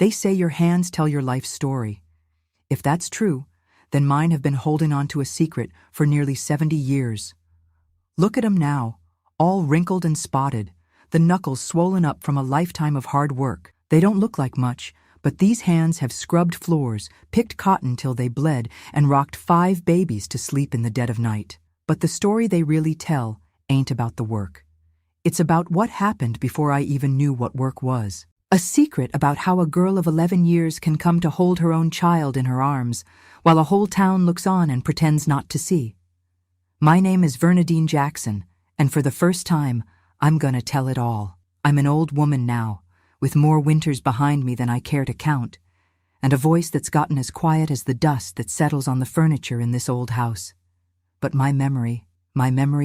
They say your hands tell your life story. If that's true, then mine have been holding on to a secret for nearly 70 years. Look at 'em now, all wrinkled and spotted, the knuckles swollen up from a lifetime of hard work. They don't look like much, but these hands have scrubbed floors, picked cotton till they bled, and rocked 5 babies to sleep in the dead of night. But the story they really tell ain't about the work. It's about what happened before I even knew what work was. A secret about how a girl of 11 years can come to hold her own child in her arms, while a whole town looks on and pretends not to see. My name is Vernadine Jackson, and for the first time, I'm gonna tell it all. I'm an old woman now, with more winters behind me than I care to count, and a voice that's gotten as quiet as the dust that settles on the furniture in this old house. But my memory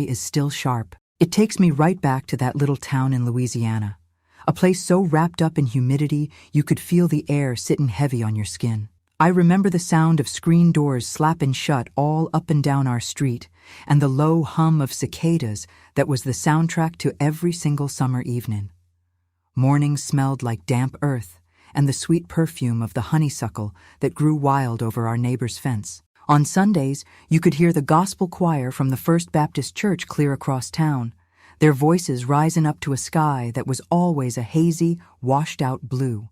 is still sharp. It takes me right back to that little town in Louisiana, a place so wrapped up in humidity you could feel the air sitting heavy on your skin. I remember the sound of screen doors slapping shut all up and down our street, and the low hum of cicadas that was the soundtrack to every single summer evening. Mornings smelled like damp earth, and the sweet perfume of the honeysuckle that grew wild over our neighbor's fence. On Sundays, you could hear the gospel choir from the First Baptist Church clear across town, their voices rising up to a sky that was always a hazy, washed-out blue.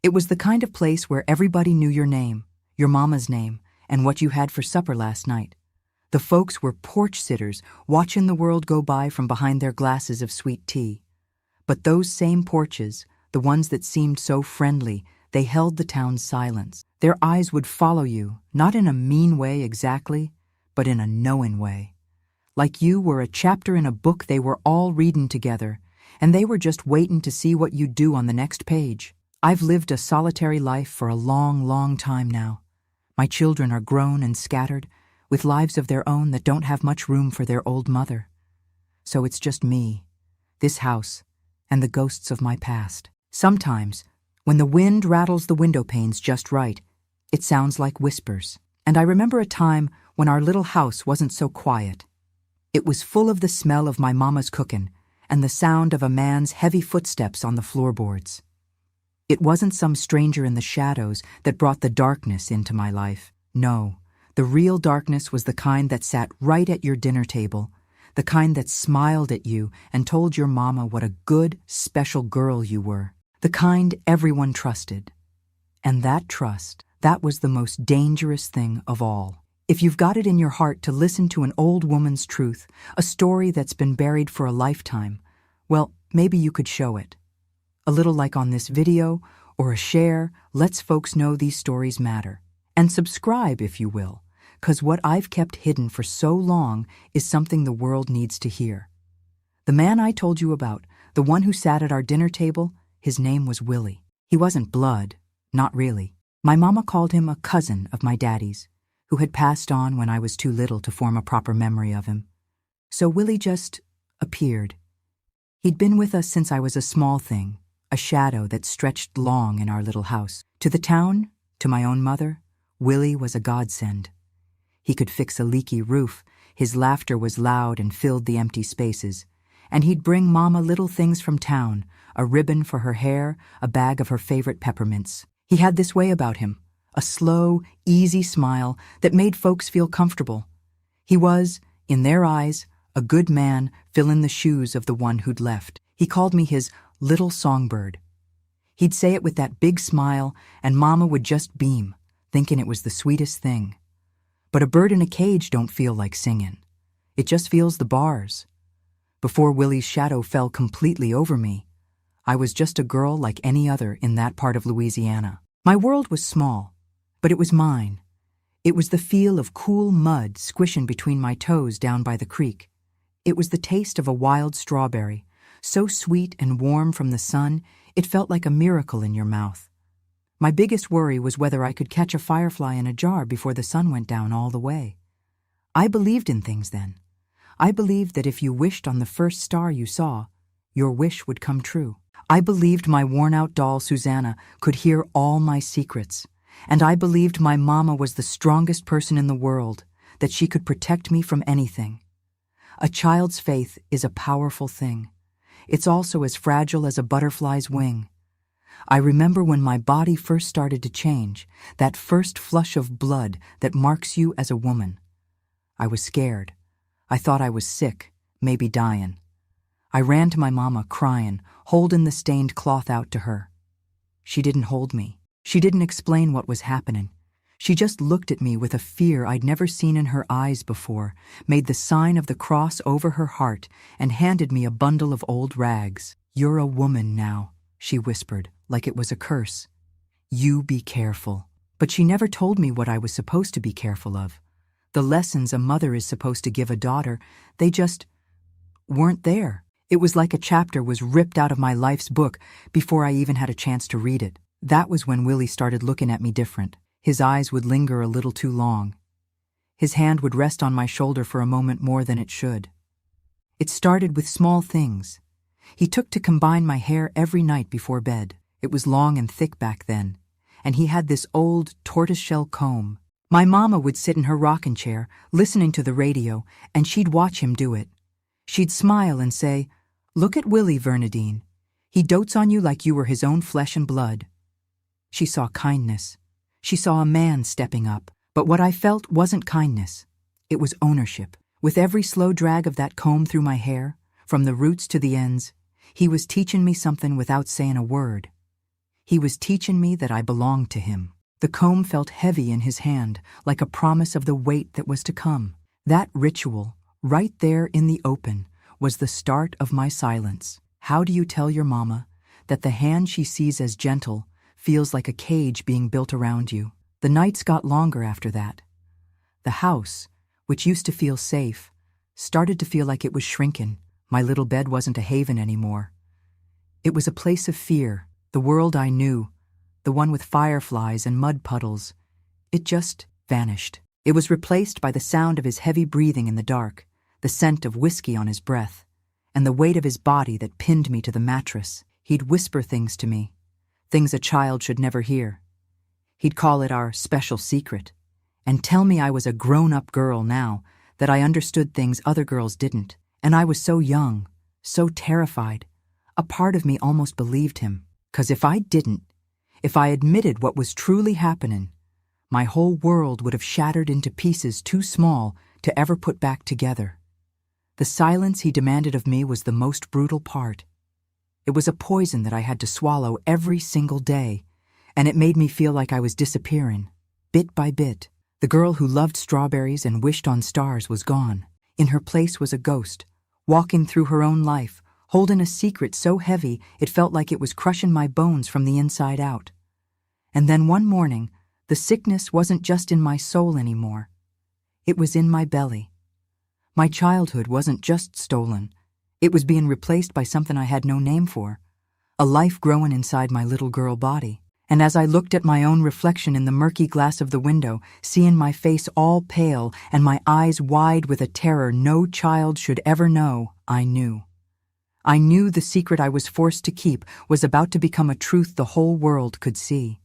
It was the kind of place where everybody knew your name, your mama's name, and what you had for supper last night. The folks were porch sitters, watching the world go by from behind their glasses of sweet tea. But those same porches, the ones that seemed so friendly, they held the town's silence. Their eyes would follow you, not in a mean way exactly, but in a knowing way. Like you were a chapter in a book they were all reading together, and they were just waiting to see what you'd do on the next page. I've lived a solitary life for a long, long time now. My children are grown and scattered, with lives of their own that don't have much room for their old mother. So it's just me, this house, and the ghosts of my past. Sometimes, when the wind rattles the window panes just right, it sounds like whispers. And I remember a time when our little house wasn't so quiet. It was full of the smell of my mama's cooking and the sound of a man's heavy footsteps on the floorboards. It wasn't some stranger in the shadows that brought the darkness into my life. No, the real darkness was the kind that sat right at your dinner table, the kind that smiled at you and told your mama what a good, special girl you were, the kind everyone trusted. And that trust, that was the most dangerous thing of all. If you've got it in your heart to listen to an old woman's truth, a story that's been buried for a lifetime, well, maybe you could show it. A little like on this video, or a share, lets folks know these stories matter. And subscribe, if you will, 'cause what I've kept hidden for so long is something the world needs to hear. The man I told you about, the one who sat at our dinner table, his name was Willie. He wasn't blood, not really. My mama called him a cousin of my daddy's, who had passed on when I was too little to form a proper memory of him. So Willie just appeared. He'd been with us since I was a small thing, a shadow that stretched long in our little house. To the town, to my own mother, Willie was a godsend. He could fix a leaky roof, his laughter was loud and filled the empty spaces, and he'd bring Mama little things from town, a ribbon for her hair, a bag of her favorite peppermints. He had this way about him, a slow, easy smile that made folks feel comfortable. He was, in their eyes, a good man filling the shoes of the one who'd left. He called me his little songbird. He'd say it with that big smile, and Mama would just beam, thinking it was the sweetest thing. But a bird in a cage don't feel like singing. It just feels the bars. Before Willie's shadow fell completely over me, I was just a girl like any other in that part of Louisiana. My world was small, but it was mine. It was the feel of cool mud squishing between my toes down by the creek. It was the taste of a wild strawberry, so sweet and warm from the sun, it felt like a miracle in your mouth. My biggest worry was whether I could catch a firefly in a jar before the sun went down all the way. I believed in things then. I believed that if you wished on the first star you saw, your wish would come true. I believed my worn-out doll Susanna could hear all my secrets, and I believed my mama was the strongest person in the world, that she could protect me from anything. A child's faith is a powerful thing. It's also as fragile as a butterfly's wing. I remember when my body first started to change, that first flush of blood that marks you as a woman. I was scared. I thought I was sick, maybe dying. I ran to my mama crying, holding the stained cloth out to her. She didn't hold me. She didn't explain what was happening. She just looked at me with a fear I'd never seen in her eyes before, made the sign of the cross over her heart, and handed me a bundle of old rags. "You're a woman now," she whispered, like it was a curse. "You be careful." But she never told me what I was supposed to be careful of. The lessons a mother is supposed to give a daughter, they just weren't there. It was like a chapter was ripped out of my life's book before I even had a chance to read it. That was when Willie started looking at me different. His eyes would linger a little too long. His hand would rest on my shoulder for a moment more than it should. It started with small things. He took to combine my hair every night before bed. It was long and thick back then, and he had this old tortoiseshell comb. My mama would sit in her rocking chair, listening to the radio, and she'd watch him do it. She'd smile and say, "Look at Willie, Vernadine. He dotes on you like you were his own flesh and blood." She saw kindness. She saw a man stepping up. But what I felt wasn't kindness. It was ownership. With every slow drag of that comb through my hair, from the roots to the ends, he was teaching me something without saying a word. He was teaching me that I belonged to him. The comb felt heavy in his hand, like a promise of the weight that was to come. That ritual, right there in the open, was the start of my silence. How do you tell your mama that the hand she sees as gentle feels like a cage being built around you? The nights got longer after that. The house, which used to feel safe, started to feel like it was shrinking. My little bed wasn't a haven anymore. It was a place of fear. The world I knew, the one with fireflies and mud puddles, it just vanished. It was replaced by the sound of his heavy breathing in the dark, the scent of whiskey on his breath, and the weight of his body that pinned me to the mattress. He'd whisper things to me, things a child should never hear. He'd call it our special secret, and tell me I was a grown-up girl now, that I understood things other girls didn't. And I was so young, so terrified. A part of me almost believed him, 'cause if I didn't, if I admitted what was truly happening, my whole world would have shattered into pieces too small to ever put back together. The silence he demanded of me was the most brutal part. It was a poison that I had to swallow every single day, and it made me feel like I was disappearing, bit by bit. The girl who loved strawberries and wished on stars was gone. In her place was a ghost, walking through her own life, holding a secret so heavy it felt like it was crushing my bones from the inside out. And then one morning, the sickness wasn't just in my soul anymore. It was in my belly. My childhood wasn't just stolen. It was being replaced by something I had no name for, a life growing inside my little girl body. And as I looked at my own reflection in the murky glass of the window, seeing my face all pale and my eyes wide with a terror no child should ever know, I knew. I knew the secret I was forced to keep was about to become a truth the whole world could see.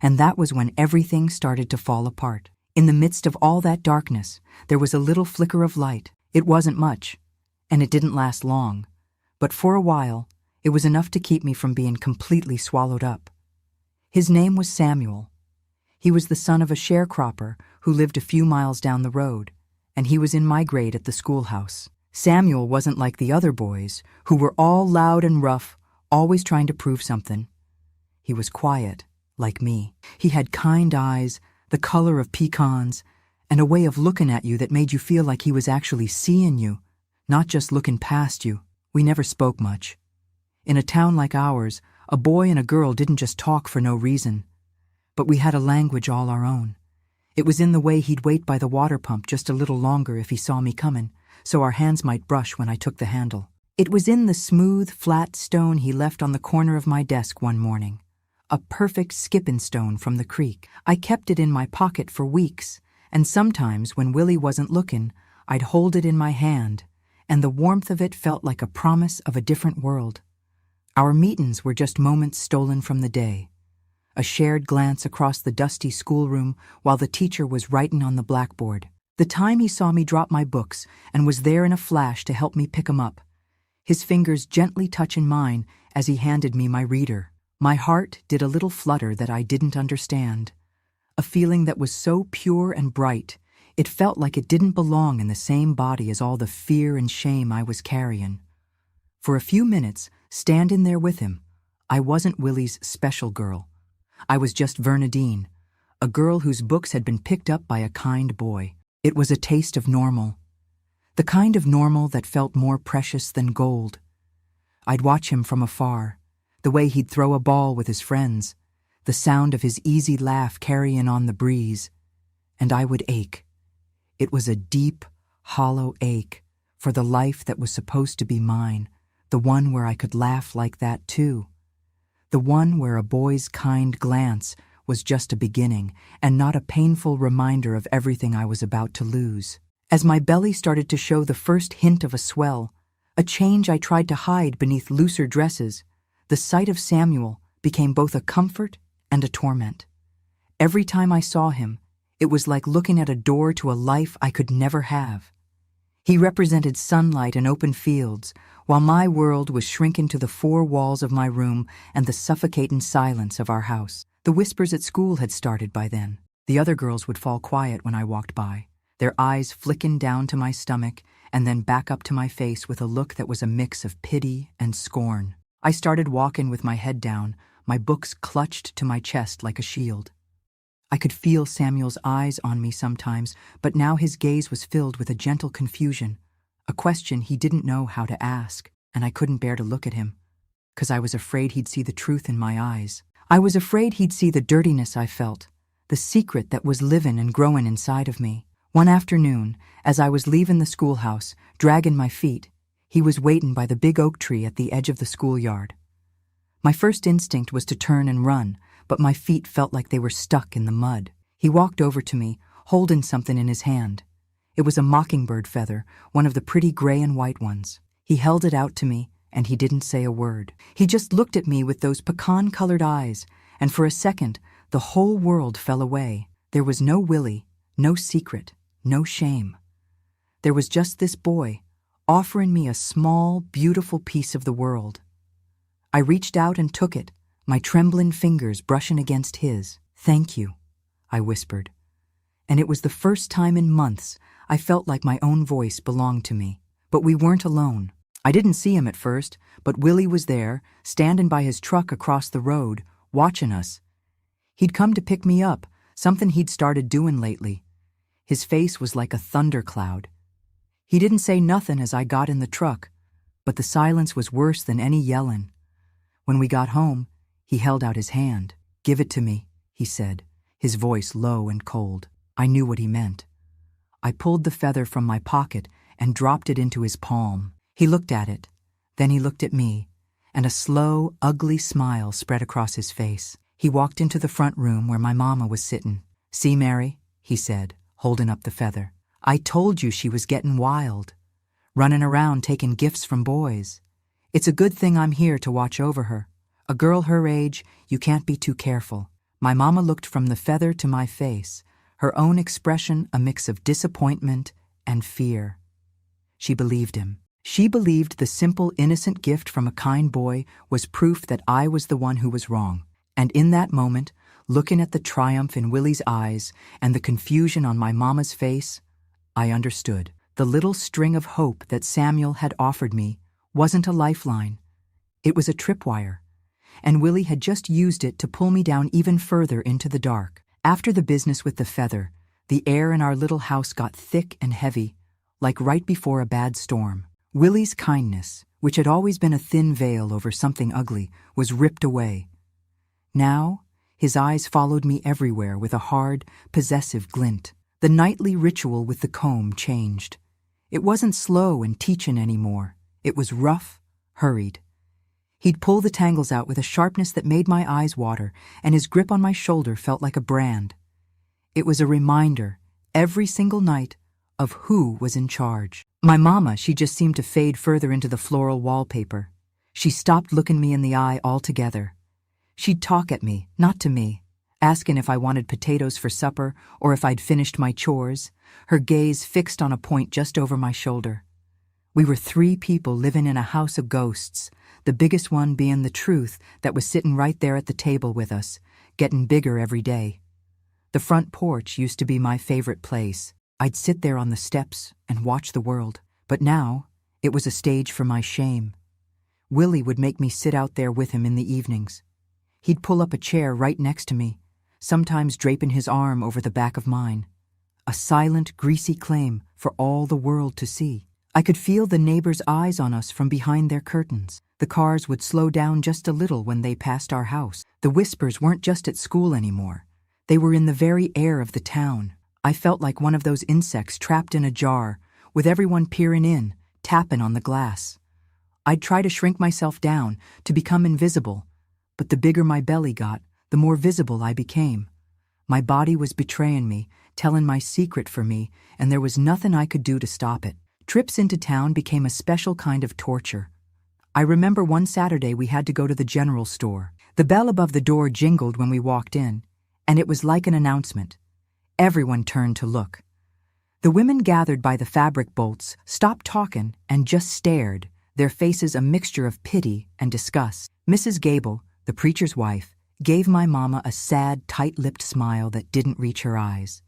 And that was when everything started to fall apart. In the midst of all that darkness, there was a little flicker of light. It wasn't much, and it didn't last long. But for a while, it was enough to keep me from being completely swallowed up. His name was Samuel. He was the son of a sharecropper who lived a few miles down the road, and he was in my grade at the schoolhouse. Samuel wasn't like the other boys, who were all loud and rough, always trying to prove something. He was quiet, like me. He had kind eyes, the color of pecans, and a way of looking at you that made you feel like he was actually seeing you, not just looking past you. We never spoke much. In a town like ours, a boy and a girl didn't just talk for no reason. But we had a language all our own. It was in the way he'd wait by the water pump just a little longer if he saw me coming, so our hands might brush when I took the handle. It was in the smooth, flat stone he left on the corner of my desk one morning, a perfect skipping stone from the creek. I kept it in my pocket for weeks, and sometimes when Willie wasn't looking, I'd hold it in my hand, and the warmth of it felt like a promise of a different world. Our meetings were just moments stolen from the day, a shared glance across the dusty schoolroom while the teacher was writing on the blackboard. The time he saw me drop my books and was there in a flash to help me pick 'em up, his fingers gently touching mine as he handed me my reader. My heart did a little flutter that I didn't understand. A feeling that was so pure and bright, it felt like it didn't belong in the same body as all the fear and shame I was carrying. For a few minutes, standing there with him, I wasn't Willie's special girl. I was just Vernadine, a girl whose books had been picked up by a kind boy. It was a taste of normal. The kind of normal that felt more precious than gold. I'd watch him from afar, the way he'd throw a ball with his friends, the sound of his easy laugh carrying on the breeze, and I would ache. It was a deep, hollow ache for the life that was supposed to be mine, the one where I could laugh like that too. The one where a boy's kind glance was just a beginning and not a painful reminder of everything I was about to lose. As my belly started to show the first hint of a swell, a change I tried to hide beneath looser dresses, the sight of Samuel became both a comfort and a torment. Every time I saw him, it was like looking at a door to a life I could never have. He represented sunlight and open fields, while my world was shrinking to the four walls of my room and the suffocating silence of our house. The whispers at school had started by then. The other girls would fall quiet when I walked by, their eyes flicking down to my stomach and then back up to my face with a look that was a mix of pity and scorn. I started walking with my head down, my books clutched to my chest like a shield. I could feel Samuel's eyes on me sometimes, but now his gaze was filled with a gentle confusion, a question he didn't know how to ask, and I couldn't bear to look at him, 'cause I was afraid he'd see the truth in my eyes. I was afraid he'd see the dirtiness I felt, the secret that was living and growing inside of me. One afternoon, as I was leaving the schoolhouse, dragging my feet, he was waiting by the big oak tree at the edge of the schoolyard. My first instinct was to turn and run, but my feet felt like they were stuck in the mud. He walked over to me, holding something in his hand. It was a mockingbird feather, one of the pretty gray and white ones. He held it out to me, and he didn't say a word. He just looked at me with those pecan-colored eyes, and for a second, the whole world fell away. There was no Willie, no secret, no shame. There was just this boy, offering me a small, beautiful piece of the world. I reached out and took it, my trembling fingers brushing against his. "Thank you," I whispered. And it was the first time in months I felt like my own voice belonged to me. But we weren't alone. I didn't see him at first, but Willie was there, standing by his truck across the road, watching us. He'd come to pick me up, something he'd started doing lately. His face was like a thundercloud. He didn't say nothing as I got in the truck, but the silence was worse than any yelling. When we got home, he held out his hand. "Give it to me," he said, his voice low and cold. I knew what he meant. I pulled the feather from my pocket and dropped it into his palm. He looked at it, then he looked at me, and a slow, ugly smile spread across his face. He walked into the front room where my mama was sitting. "See, Mary," he said, holding up the feather. "I told you she was getting wild, running around taking gifts from boys. It's a good thing I'm here to watch over her. A girl her age, you can't be too careful." My mama looked from the feather to my face, her own expression a mix of disappointment and fear. She believed him. She believed the simple, innocent gift from a kind boy was proof that I was the one who was wrong. And in that moment, looking at the triumph in Willie's eyes and the confusion on my mama's face, I understood. The little string of hope that Samuel had offered me wasn't a lifeline. It was a tripwire, and Willie had just used it to pull me down even further into the dark. After the business with the feather, the air in our little house got thick and heavy, like right before a bad storm. Willie's kindness, which had always been a thin veil over something ugly, was ripped away. Now, his eyes followed me everywhere with a hard, possessive glint. The nightly ritual with the comb changed. It wasn't slow and teaching anymore. It was rough, hurried. He'd pull the tangles out with a sharpness that made my eyes water, and his grip on my shoulder felt like a brand. It was a reminder, every single night, of who was in charge. My mama, she just seemed to fade further into the floral wallpaper. She stopped looking me in the eye altogether. She'd talk at me, not to me, asking if I wanted potatoes for supper or if I'd finished my chores, her gaze fixed on a point just over my shoulder. We were 3 people living in a house of ghosts, the biggest one being the truth that was sitting right there at the table with us, getting bigger every day. The front porch used to be my favorite place. I'd sit there on the steps and watch the world, but now it was a stage for my shame. Willie would make me sit out there with him in the evenings. He'd pull up a chair right next to me, sometimes draping his arm over the back of mine. A silent, greasy claim for all the world to see. I could feel the neighbors' eyes on us from behind their curtains. The cars would slow down just a little when they passed our house. The whispers weren't just at school anymore. They were in the very air of the town. I felt like one of those insects trapped in a jar, with everyone peering in, tapping on the glass. I'd try to shrink myself down, to become invisible, but the bigger my belly got, the more visible I became. My body was betraying me, telling my secret for me, and there was nothing I could do to stop it. Trips into town became a special kind of torture. I remember one Saturday we had to go to the general store. The bell above the door jingled when we walked in, and it was like an announcement. Everyone turned to look. The women gathered by the fabric bolts stopped talking and just stared, their faces a mixture of pity and disgust. Mrs. Gable, the preacher's wife, gave my mama a sad, tight-lipped smile that didn't reach her eyes.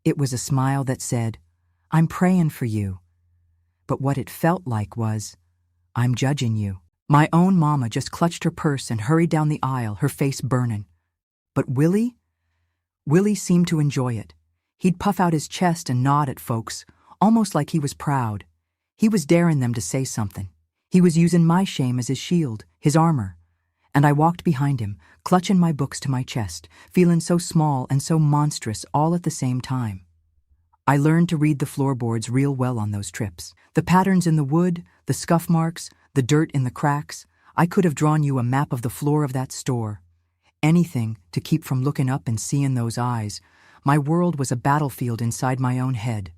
It was a smile that said, "I'm praying for you." But what it felt like was, "I'm judging you." My own mama just clutched her purse and hurried down the aisle, her face burning. But Willie seemed to enjoy it. He'd puff out his chest and nod at folks, almost like he was proud. He was daring them to say something. He was using my shame as his shield, his armor. And I walked behind him, clutching my books to my chest, feeling so small and so monstrous all at the same time. I learned to read the floorboards real well on those trips. The patterns in the wood, the scuff marks, the dirt in the cracks. I could have drawn you a map of the floor of that store. Anything to keep from looking up and seeing those eyes. My world was a battlefield inside my own head.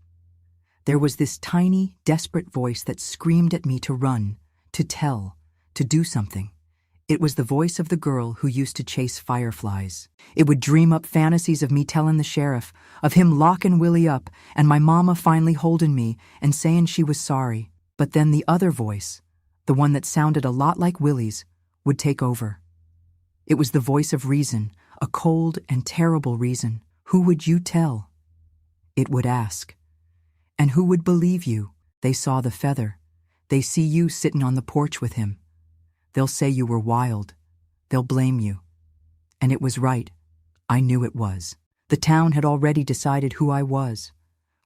There was this tiny, desperate voice that screamed at me to run, to tell, to do something. It was the voice of the girl who used to chase fireflies. It would dream up fantasies of me telling the sheriff, of him locking Willie up, and my mama finally holding me and saying she was sorry. But then the other voice, the one that sounded a lot like Willie's, would take over. It was the voice of reason, a cold and terrible reason. Who would you tell? It would ask. And who would believe you? They saw the feather. They see you sitting on the porch with him. They'll say you were wild. They'll blame you. And it was right. I knew it was. The town had already decided who I was.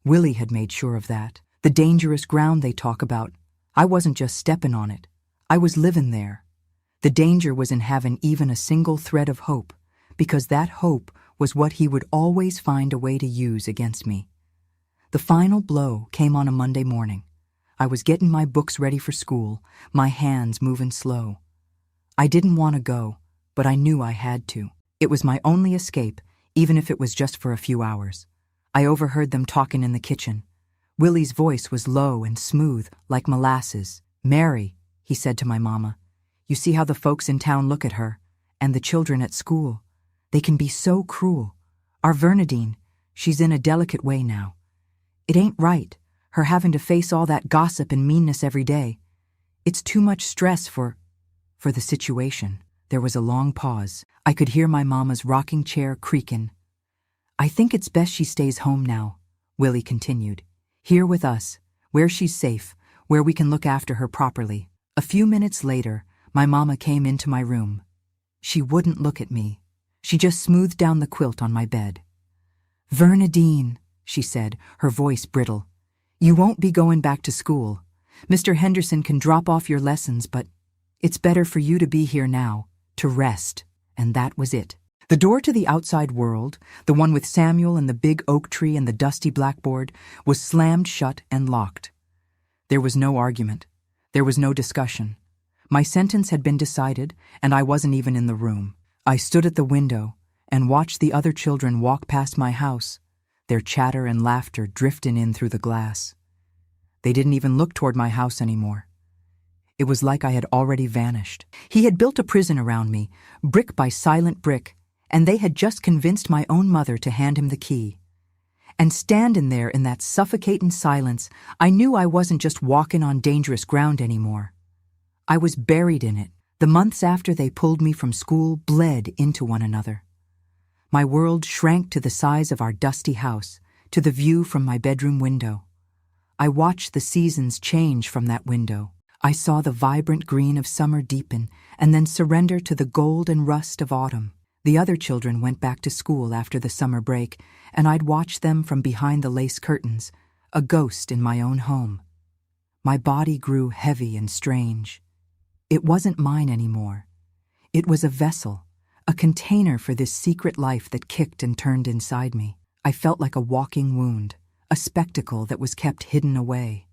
Willie had made sure of that. The dangerous ground they talk about, I wasn't just stepping on it. I was living there. The danger was in having even a single thread of hope, because that hope was what he would always find a way to use against me. The final blow came on a Monday morning. I was getting my books ready for school, my hands moving slow. I didn't want to go, but I knew I had to. It was my only escape, even if it was just for a few hours. I overheard them talking in the kitchen. Willie's voice was low and smooth, like molasses. "Mary," he said to my mama, "you see how the folks in town look at her, and the children at school. They can be so cruel. Our Bernadine, she's in a delicate way now. It ain't right, her having to face all that gossip and meanness every day. It's too much stress for the situation." There was a long pause. I could hear my mama's rocking chair creaking. "I think it's best she stays home now," Willie continued. "Here with us, where she's safe, where we can look after her properly." A few minutes later, my mama came into my room. She wouldn't look at me. She just smoothed down the quilt on my bed. "Bernadine," she said, her voice brittle, "you won't be going back to school. Mr. Henderson can drop off your lessons, but it's better for you to be here now, to rest." And that was it. The door to the outside world, the one with Samuel and the big oak tree and the dusty blackboard, was slammed shut and locked. There was no argument. There was no discussion. My sentence had been decided, and I wasn't even in the room. I stood at the window and watched the other children walk past my house, their chatter and laughter drifting in through the glass. They didn't even look toward my house anymore. It was like I had already vanished. He had built a prison around me, brick by silent brick, and they had just convinced my own mother to hand him the key. And standing there in that suffocating silence, I knew I wasn't just walking on dangerous ground anymore. I was buried in it. The months after they pulled me from school bled into one another. My world shrank to the size of our dusty house, to the view from my bedroom window. I watched the seasons change from that window. I saw the vibrant green of summer deepen and then surrender to the gold and rust of autumn. The other children went back to school after the summer break, and I'd watch them from behind the lace curtains, a ghost in my own home. My body grew heavy and strange. It wasn't mine anymore. It was a vessel, a container for this secret life that kicked and turned inside me. I felt like a walking wound, a spectacle that was kept hidden away.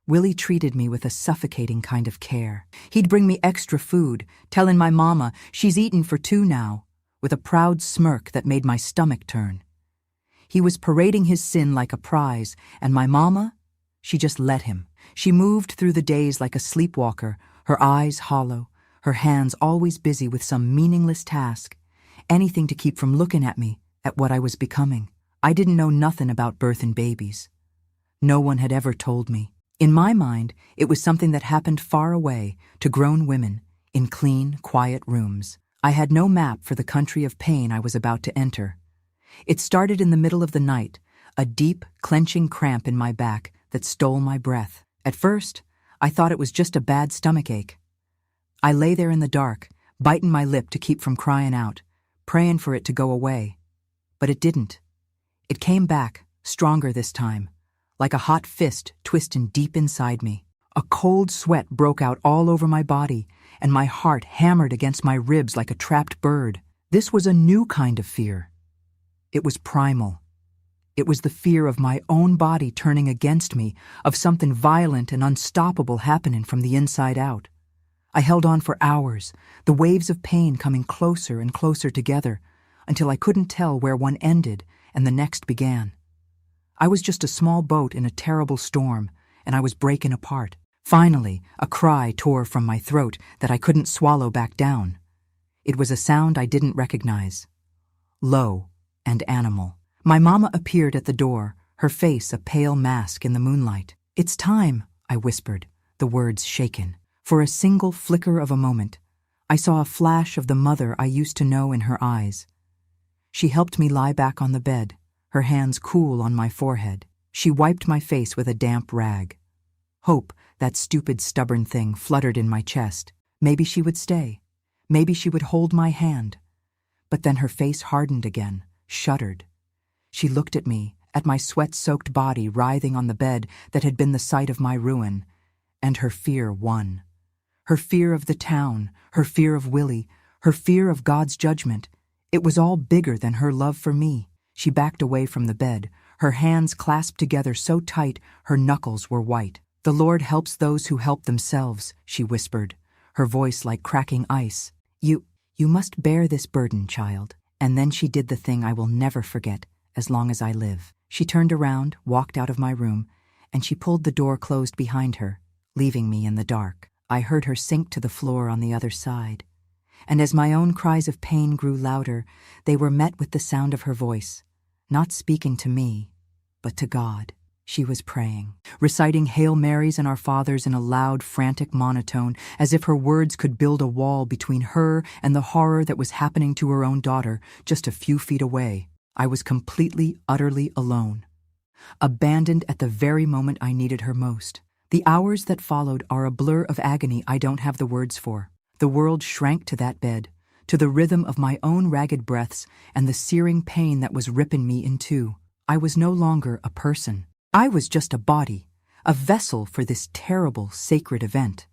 Willie treated me with a suffocating kind of care. He'd bring me extra food, telling my mama she's eaten for 2 now, with a proud smirk that made my stomach turn. He was parading his sin like a prize, and my mama, she just let him. She moved through the days like a sleepwalker, her eyes hollow, her hands always busy with some meaningless task, anything to keep from looking at me, at what I was becoming. I didn't know nothing about birth and babies. No one had ever told me. In my mind, it was something that happened far away, to grown women, in clean, quiet rooms. I had no map for the country of pain I was about to enter. It started in the middle of the night, a deep, clenching cramp in my back that stole my breath. At first, I thought it was just a bad stomachache. I lay there in the dark, biting my lip to keep from crying out, praying for it to go away. But it didn't. It came back, stronger this time, like a hot fist twisting deep inside me. A cold sweat broke out all over my body, and my heart hammered against my ribs like a trapped bird. This was a new kind of fear. It was primal. It was the fear of my own body turning against me, of something violent and unstoppable happening from the inside out. I held on for hours, the waves of pain coming closer and closer together, until I couldn't tell where one ended and the next began. I was just a small boat in a terrible storm, and I was breaking apart. Finally, a cry tore from my throat that I couldn't swallow back down. It was a sound I didn't recognize. Low and animal. My mama appeared at the door, her face a pale mask in the moonlight. "It's time," I whispered, the words shaken. For a single flicker of a moment, I saw a flash of the mother I used to know in her eyes. She helped me lie back on the bed, her hands cool on my forehead. She wiped my face with a damp rag. Hope, that stupid, stubborn thing, fluttered in my chest. Maybe she would stay. Maybe she would hold my hand. But then her face hardened again, shuddered. She looked at me, at my sweat-soaked body writhing on the bed that had been the site of my ruin, and her fear won. Her fear of the town, her fear of Willie, her fear of God's judgment. It was all bigger than her love for me. She backed away from the bed, her hands clasped together so tight her knuckles were white. "The Lord helps those who help themselves," she whispered, her voice like cracking ice. You must bear this burden, child." And then she did the thing I will never forget, as long as I live. She turned around, walked out of my room, and she pulled the door closed behind her, leaving me in the dark. I heard her sink to the floor on the other side, and as my own cries of pain grew louder, they were met with the sound of her voice, not speaking to me, but to God. She was praying, reciting Hail Marys and Our Fathers in a loud, frantic monotone, as if her words could build a wall between her and the horror that was happening to her own daughter just a few feet away. I was completely, utterly alone, abandoned at the very moment I needed her most. The hours that followed are a blur of agony I don't have the words for. The world shrank to that bed, to the rhythm of my own ragged breaths and the searing pain that was ripping me in two. I was no longer a person. I was just a body, a vessel for this terrible, sacred event.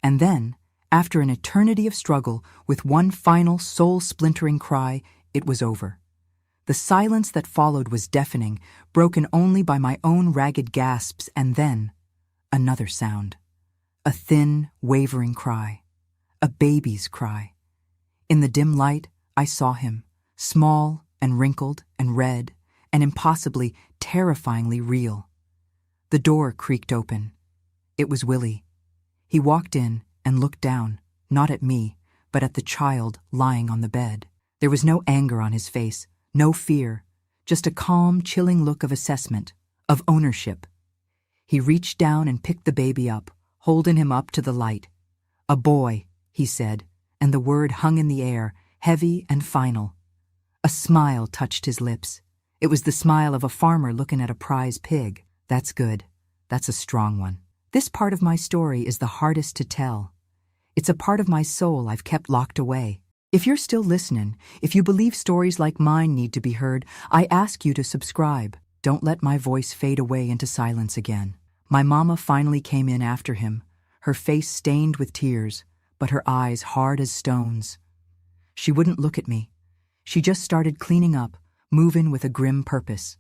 And then, after an eternity of struggle, with one final soul-splintering cry, it was over. The silence that followed was deafening, broken only by my own ragged gasps, and then another sound. A thin, wavering cry. A baby's cry. In the dim light, I saw him, small and wrinkled and red, and impossibly, terrifyingly real. The door creaked open. It was Willie. He walked in and looked down, not at me, but at the child lying on the bed. There was no anger on his face, no fear, just a calm, chilling look of assessment, of ownership. He reached down and picked the baby up, holding him up to the light. "A boy," he said, and the word hung in the air, heavy and final. A smile touched his lips. It was the smile of a farmer looking at a prize pig. "That's good. That's a strong one." This part of my story is the hardest to tell. It's a part of my soul I've kept locked away. If you're still listening, if you believe stories like mine need to be heard, I ask you to subscribe. Don't let my voice fade away into silence again. My mama finally came in after him, her face stained with tears, but her eyes hard as stones. She wouldn't look at me. She just started cleaning up, moving with a grim purpose.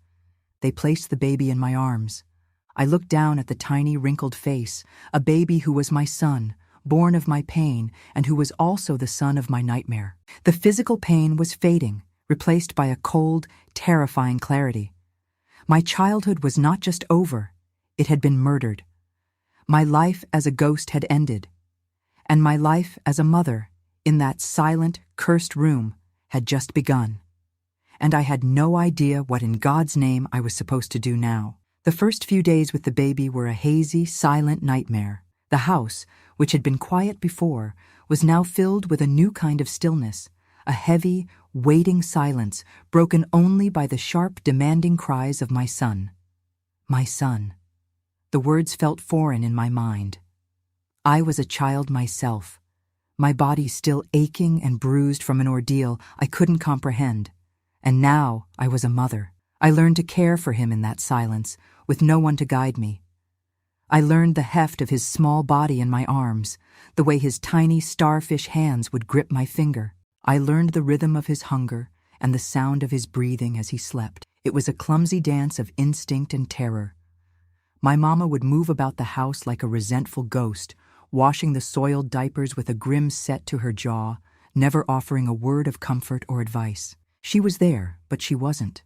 They placed the baby in my arms. I looked down at the tiny, wrinkled face, a baby who was my son, born of my pain, and who was also the son of my nightmare. The physical pain was fading, replaced by a cold, terrifying clarity. My childhood was not just over, it had been murdered. My life as a ghost had ended, and my life as a mother, in that silent, cursed room, had just begun. And I had no idea what in God's name I was supposed to do now. The first few days with the baby were a hazy, silent nightmare. The house, which had been quiet before, was now filled with a new kind of stillness, a heavy, waiting silence broken only by the sharp, demanding cries of my son. My son. The words felt foreign in my mind. I was a child myself, my body still aching and bruised from an ordeal I couldn't comprehend. And now I was a mother. I learned to care for him in that silence, with no one to guide me. I learned the heft of his small body in my arms, the way his tiny starfish hands would grip my finger. I learned the rhythm of his hunger and the sound of his breathing as he slept. It was a clumsy dance of instinct and terror. My mama would move about the house like a resentful ghost, washing the soiled diapers with a grim set to her jaw, never offering a word of comfort or advice. She was there, but she wasn't.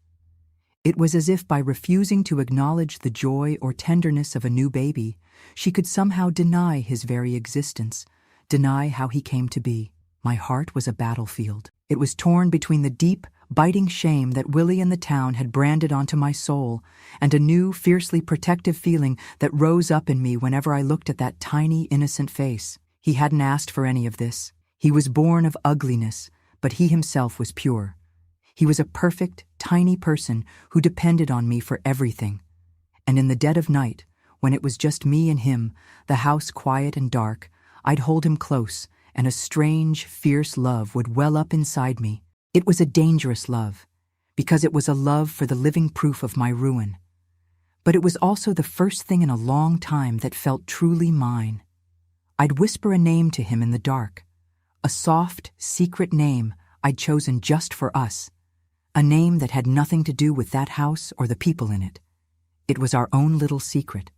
It was as if by refusing to acknowledge the joy or tenderness of a new baby, she could somehow deny his very existence, deny how he came to be. My heart was a battlefield. It was torn between the deep, biting shame that Willie and the town had branded onto my soul, and a new, fiercely protective feeling that rose up in me whenever I looked at that tiny, innocent face. He hadn't asked for any of this. He was born of ugliness, but he himself was pure. He was a perfect, tiny person who depended on me for everything. And in the dead of night, when it was just me and him, the house quiet and dark, I'd hold him close, and a strange, fierce love would well up inside me. It was a dangerous love, because it was a love for the living proof of my ruin. But it was also the first thing in a long time that felt truly mine. I'd whisper a name to him in the dark, a soft, secret name I'd chosen just for us. A name that had nothing to do with that house or the people in it. It was our own little secret.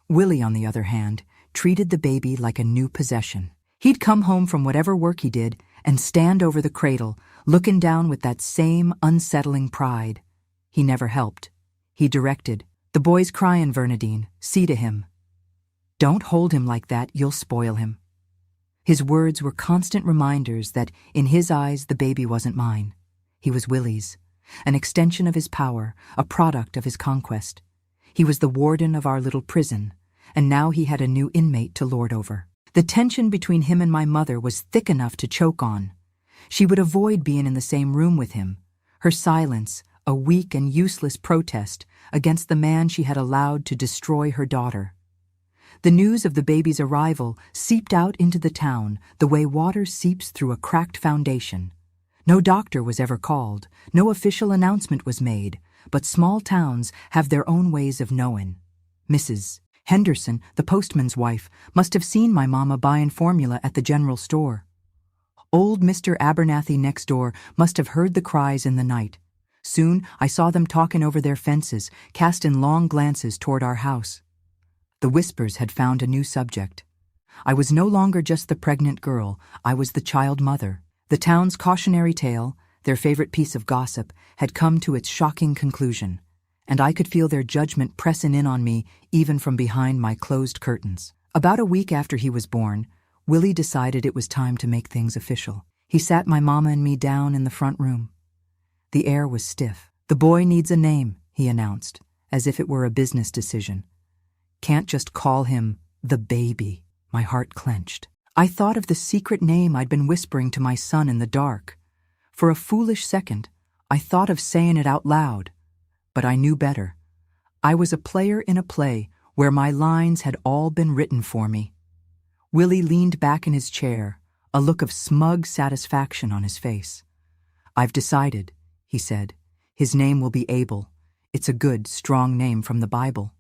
Willie, on the other hand, treated the baby like a new possession. He'd come home from whatever work he did and stand over the cradle, looking down with that same unsettling pride. He never helped. He directed. "The boy's crying, Bernadine. See to him. Don't hold him like that, you'll spoil him." His words were constant reminders that, in his eyes, the baby wasn't mine. He was Willie's, an extension of his power, a product of his conquest. He was the warden of our little prison, and now he had a new inmate to lord over. The tension between him and my mother was thick enough to choke on. She would avoid being in the same room with him, her silence a weak and useless protest against the man she had allowed to destroy her daughter. The news of the baby's arrival seeped out into the town the way water seeps through a cracked foundation. No doctor was ever called, no official announcement was made, but small towns have their own ways of knowing. Mrs. Henderson, the postman's wife, must have seen my mama buying formula at the general store. Old Mr. Abernathy next door must have heard the cries in the night. Soon I saw them talking over their fences, casting long glances toward our house. The whispers had found a new subject. I was no longer just the pregnant girl, I was the child mother. The town's cautionary tale, their favorite piece of gossip, had come to its shocking conclusion, and I could feel their judgment pressing in on me even from behind my closed curtains. About a week after he was born, Willie decided it was time to make things official. He sat my mama and me down in the front room. The air was stiff. "The boy needs a name," he announced, as if it were a business decision. "Can't just call him the baby." My heart clenched. I thought of the secret name I'd been whispering to my son in the dark. For a foolish second, I thought of saying it out loud. But I knew better. I was a player in a play where my lines had all been written for me. Willie leaned back in his chair, a look of smug satisfaction on his face. "I've decided," he said. "His name will be Abel. It's a good, strong name from the Bible."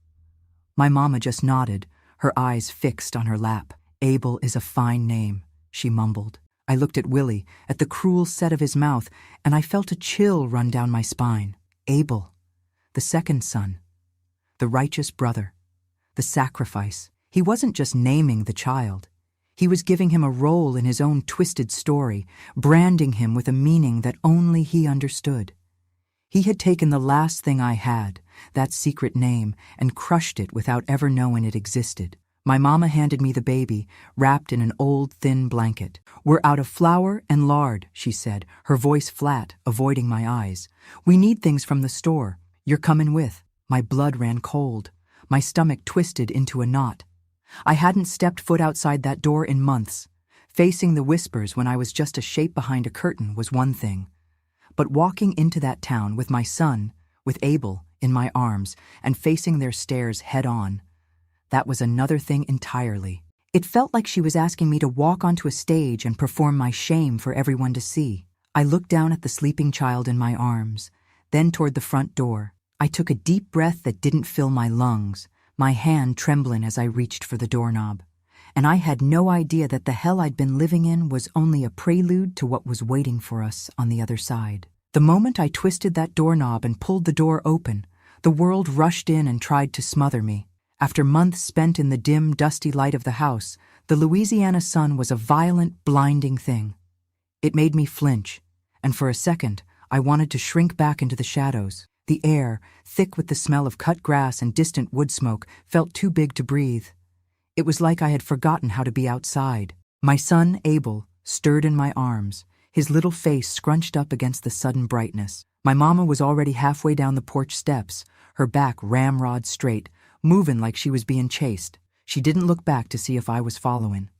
My mama just nodded, her eyes fixed on her lap. "Abel is a fine name," she mumbled. I looked at Willie, at the cruel set of his mouth, and I felt a chill run down my spine. Abel, the second son, the righteous brother, the sacrifice. He wasn't just naming the child. He was giving him a role in his own twisted story, branding him with a meaning that only he understood. He had taken the last thing I had, that secret name, and crushed it without ever knowing it existed. My mama handed me the baby, wrapped in an old, thin blanket. "We're out of flour and lard," she said, her voice flat, avoiding my eyes. "We need things from the store. You're coming with." My blood ran cold. My stomach twisted into a knot. I hadn't stepped foot outside that door in months. Facing the whispers when I was just a shape behind a curtain was one thing. But walking into that town with my son, with Abel, in my arms, and facing their stares head-on, that was another thing entirely. It felt like she was asking me to walk onto a stage and perform my shame for everyone to see. I looked down at the sleeping child in my arms, then toward the front door. I took a deep breath that didn't fill my lungs, my hand trembling as I reached for the doorknob. And I had no idea that the hell I'd been living in was only a prelude to what was waiting for us on the other side. The moment I twisted that doorknob and pulled the door open, the world rushed in and tried to smother me. After months spent in the dim, dusty light of the house, the Louisiana sun was a violent, blinding thing. It made me flinch, and for a second, I wanted to shrink back into the shadows. The air, thick with the smell of cut grass and distant wood smoke, felt too big to breathe. It was like I had forgotten how to be outside. My son, Abel, stirred in my arms, his little face scrunched up against the sudden brightness. My mama was already halfway down the porch steps, her back ramrod straight, moving like she was being chased. She didn't look back to see if I was following.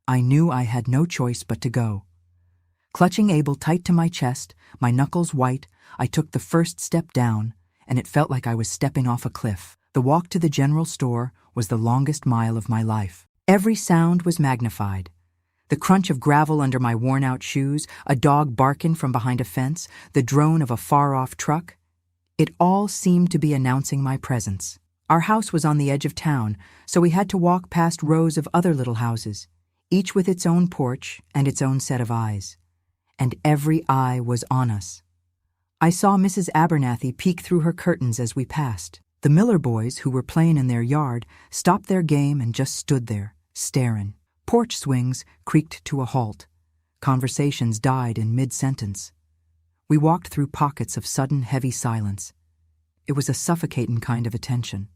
I knew I had no choice but to go. Clutching Abel tight to my chest, my knuckles white, I took the first step down, and it felt like I was stepping off a cliff. The walk to the general store was the longest mile of my life. Every sound was magnified. The crunch of gravel under my worn-out shoes, a dog barking from behind a fence, the drone of a far-off truck. It all seemed to be announcing my presence. Our house was on the edge of town, so we had to walk past rows of other little houses, each with its own porch and its own set of eyes. And every eye was on us. I saw Mrs. Abernathy peek through her curtains as we passed. The Miller boys, who were playing in their yard, stopped their game and just stood there, staring. Porch swings creaked to a halt. Conversations died in mid-sentence. We walked through pockets of sudden, heavy silence. It was a suffocating kind of attention.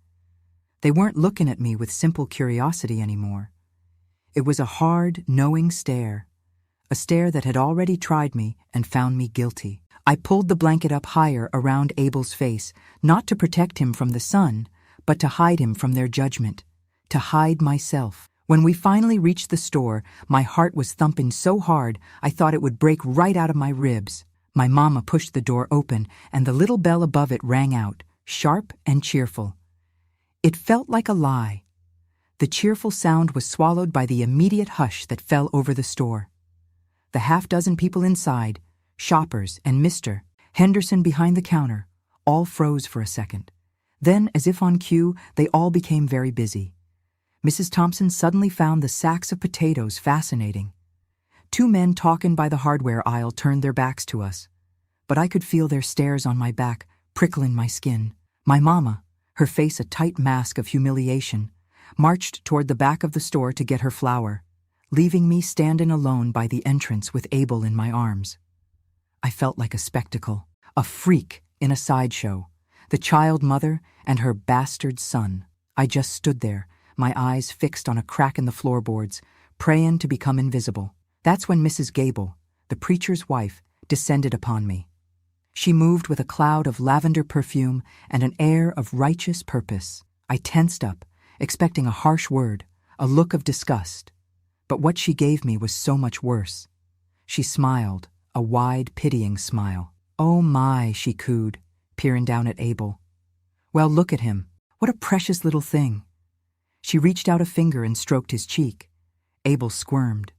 They weren't looking at me with simple curiosity anymore. It was a hard, knowing stare, a stare that had already tried me and found me guilty. I pulled the blanket up higher around Abel's face, not to protect him from the sun, but to hide him from their judgment, to hide myself. When we finally reached the store, my heart was thumping so hard I thought it would break right out of my ribs. My mama pushed the door open, and the little bell above it rang out, sharp and cheerful. It felt like a lie. The cheerful sound was swallowed by the immediate hush that fell over the store. The half-dozen people inside, shoppers and Mr. Henderson behind the counter, all froze for a second. Then, as if on cue, they all became very busy. Mrs. Thompson suddenly found the sacks of potatoes fascinating. Two men talking by the hardware aisle turned their backs to us, but I could feel their stares on my back, prickling my skin. My mama, her face a tight mask of humiliation, marched toward the back of the store to get her flour, leaving me standing alone by the entrance with Abel in my arms. I felt like a spectacle, a freak in a sideshow, the child mother and her bastard son. I just stood there, my eyes fixed on a crack in the floorboards, praying to become invisible. That's when Mrs. Gable, the preacher's wife, descended upon me. She moved with a cloud of lavender perfume and an air of righteous purpose. I tensed up, expecting a harsh word, a look of disgust. But what she gave me was so much worse. She smiled, a wide, pitying smile. "Oh my," she cooed, peering down at Abel. "Well, look at him. What a precious little thing." She reached out a finger and stroked his cheek. Abel squirmed.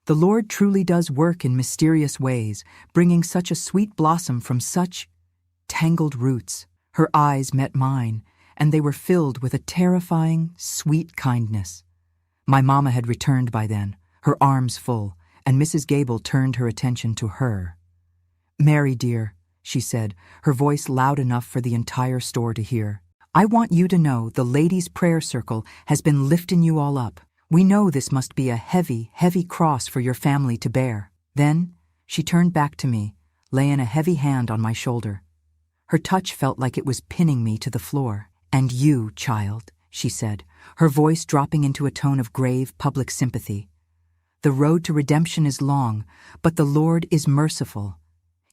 "The Lord truly does work in mysterious ways, bringing such a sweet blossom from such tangled roots." Her eyes met mine, and they were filled with a terrifying, sweet kindness. My mama had returned by then, her arms full, and Mrs. Gable turned her attention to her. "Mary, dear," she said, her voice loud enough for the entire store to hear, "I want you to know the ladies' prayer circle has been lifting you all up. We know this must be a heavy, heavy cross for your family to bear." Then she turned back to me, laying a heavy hand on my shoulder. Her touch felt like it was pinning me to the floor. "And you, child," she said, her voice dropping into a tone of grave public sympathy. "The road to redemption is long, but the Lord is merciful.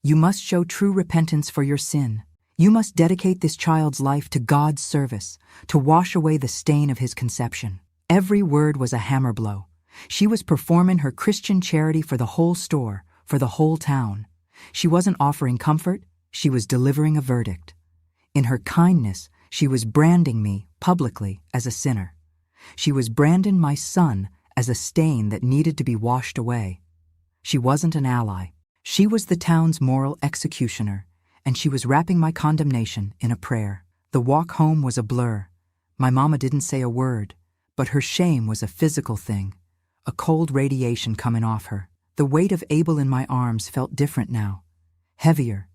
You must show true repentance for your sin. You must dedicate this child's life to God's service, to wash away the stain of his conception." Every word was a hammer blow. She was performing her Christian charity for the whole store, for the whole town. She wasn't offering comfort, she was delivering a verdict. In her kindness, she was branding me, publicly, as a sinner. She was branding my son as a stain that needed to be washed away. She wasn't an ally. She was the town's moral executioner, and she was wrapping my condemnation in a prayer. The walk home was a blur. My mama didn't say a word, but her shame was a physical thing, a cold radiation coming off her. The weight of Abel in my arms felt different now, heavier,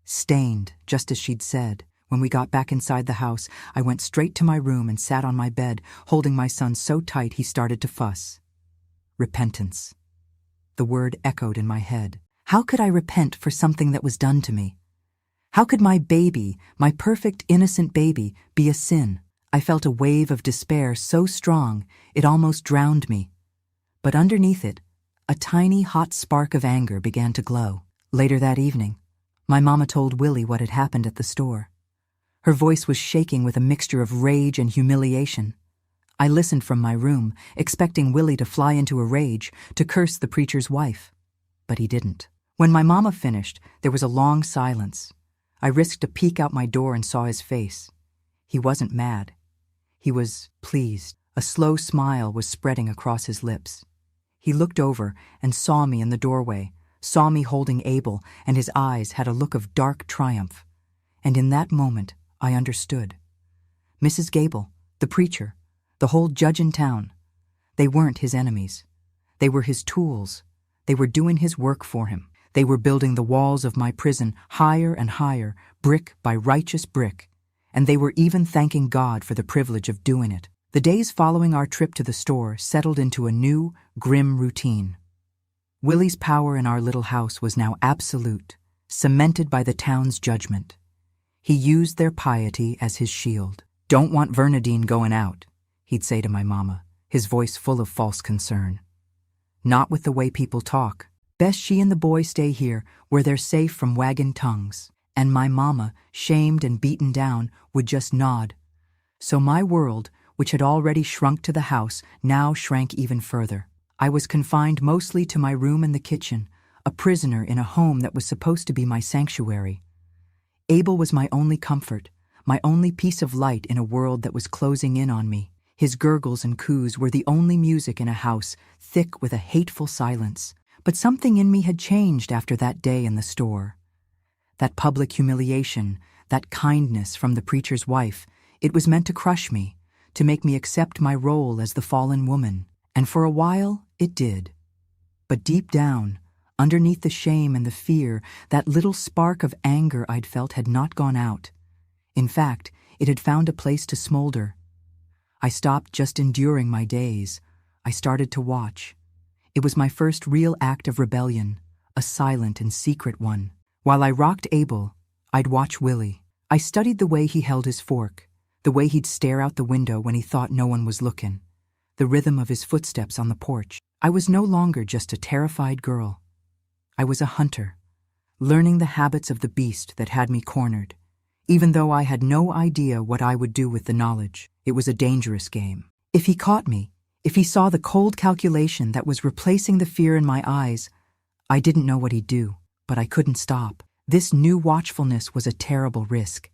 stained, just as she'd said. When we got back inside the house, I went straight to my room and sat on my bed, holding my son so tight he started to fuss. Repentance. The word echoed in my head. How could I repent for something that was done to me? How could my baby, my perfect, innocent baby, be a sin? I felt a wave of despair so strong it almost drowned me. But underneath it, a tiny, hot spark of anger began to glow. Later that evening, my mama told Willie what had happened at the store. Her voice was shaking with a mixture of rage and humiliation. I listened from my room, expecting Willie to fly into a rage, to curse the preacher's wife. But he didn't. When my mama finished, there was a long silence. I risked a peek out my door and saw his face. He wasn't mad. He was pleased. A slow smile was spreading across his lips. He looked over and saw me in the doorway, saw me holding Abel, and his eyes had a look of dark triumph. And in that moment, I understood. Mrs. Gable, the preacher, the whole judge in town, they weren't his enemies. They were his tools. They were doing his work for him. They were building the walls of my prison higher and higher, brick by righteous brick, and they were even thanking God for the privilege of doing it. The days following our trip to the store settled into a new, grim routine. Willie's power in our little house was now absolute, cemented by the town's judgment. He used their piety as his shield. "Don't want Vernadine going out," he'd say to my mama, his voice full of false concern. "Not with the way people talk. Best she and the boy stay here where they're safe from wagging tongues." And my mama, shamed and beaten down, would just nod. So my world, which had already shrunk to the house, now shrank even further. I was confined mostly to my room and the kitchen, a prisoner in a home that was supposed to be my sanctuary. Abel was my only comfort, my only piece of light in a world that was closing in on me. His gurgles and coos were the only music in a house thick with a hateful silence. But something in me had changed after that day in the store. That public humiliation, that kindness from the preacher's wife, it was meant to crush me, to make me accept my role as the fallen woman. And for a while, it did. But deep down, underneath the shame and the fear, that little spark of anger I'd felt had not gone out. In fact, it had found a place to smolder. I stopped just enduring my days. I started to watch. It was my first real act of rebellion, a silent and secret one. While I rocked Abel, I'd watch Willie. I studied the way he held his fork, the way he'd stare out the window when he thought no one was looking, the rhythm of his footsteps on the porch. I was no longer just a terrified girl. I was a hunter, learning the habits of the beast that had me cornered. Even though I had no idea what I would do with the knowledge, it was a dangerous game. If he caught me, If he saw the cold calculation that was replacing the fear in my eyes, I didn't know what he'd do, but I couldn't stop. This new watchfulness was a terrible risk.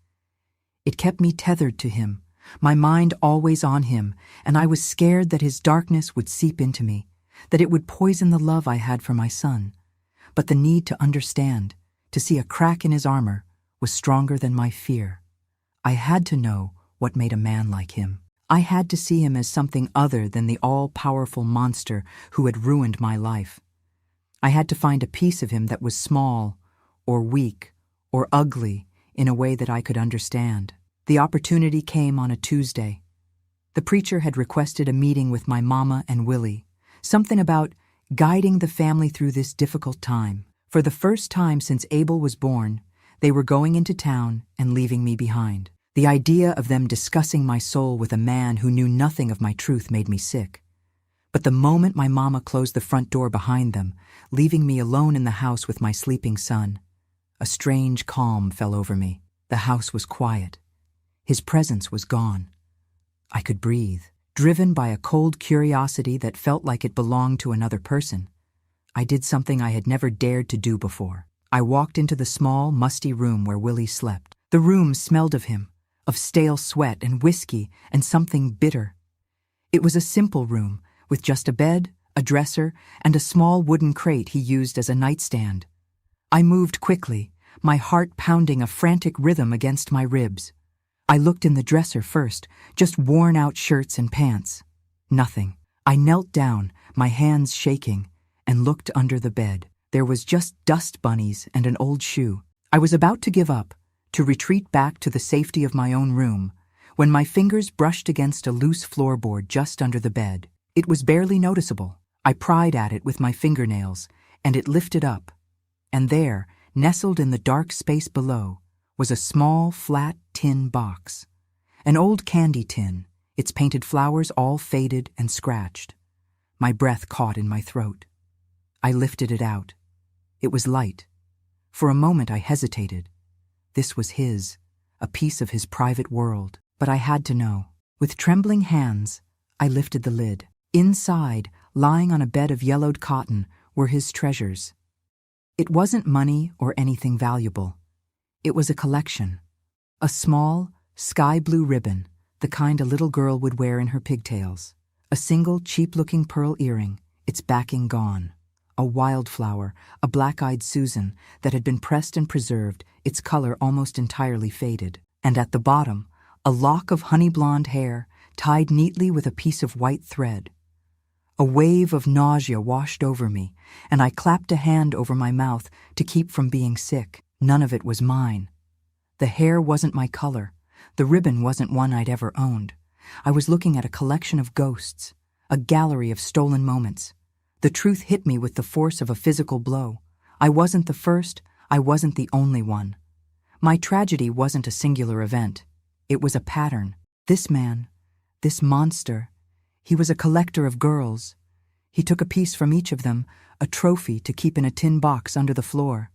It kept me tethered to him, my mind always on him, and I was scared that his darkness would seep into me, that it would poison the love I had for my son. But the need to understand, to see a crack in his armor, was stronger than my fear. I had to know what made a man like him. I had to see him as something other than the all-powerful monster who had ruined my life. I had to find a piece of him that was small, or weak, or ugly in a way that I could understand. The opportunity came on a Tuesday. The preacher had requested a meeting with my mama and Willie, something about guiding the family through this difficult time. For the first time since Abel was born, they were going into town and leaving me behind. The idea of them discussing my soul with a man who knew nothing of my truth made me sick. But the moment my mama closed the front door behind them, leaving me alone in the house with my sleeping son, a strange calm fell over me. The house was quiet. His presence was gone. I could breathe. Driven by a cold curiosity that felt like it belonged to another person, I did something I had never dared to do before. I walked into the small, musty room where Willie slept. The room smelled of him, of stale sweat and whiskey and something bitter. It was a simple room, with just a bed, a dresser, and a small wooden crate he used as a nightstand. I moved quickly, my heart pounding a frantic rhythm against my ribs. I looked in the dresser first, just worn-out shirts and pants. Nothing. I knelt down, my hands shaking, and looked under the bed. There was just dust bunnies and an old shoe. I was about to give up, to retreat back to the safety of my own room, when my fingers brushed against a loose floorboard just under the bed. It was barely noticeable. I pried at it with my fingernails, and it lifted up. And there, nestled in the dark space below, was a small, flat tin box. An old candy tin, its painted flowers all faded and scratched. My breath caught in my throat. I lifted it out. It was light. For a moment I hesitated. This was his, a piece of his private world. But I had to know. With trembling hands, I lifted the lid. Inside, lying on a bed of yellowed cotton, were his treasures. It wasn't money or anything valuable. It was a collection. A small, sky-blue ribbon, the kind a little girl would wear in her pigtails. A single, cheap-looking pearl earring, its backing gone. A wildflower, a black-eyed Susan, that had been pressed and preserved, its color almost entirely faded. And at the bottom, a lock of honey-blonde hair, tied neatly with a piece of white thread. A wave of nausea washed over me, and I clapped a hand over my mouth to keep from being sick. None of it was mine. The hair wasn't my color. The ribbon wasn't one I'd ever owned. I was looking at a collection of ghosts, a gallery of stolen moments. The truth hit me with the force of a physical blow. I wasn't the first, I wasn't the only one. My tragedy wasn't a singular event. It was a pattern. This man, this monster, he was a collector of girls. He took a piece from each of them, a trophy to keep in a tin box under the floor.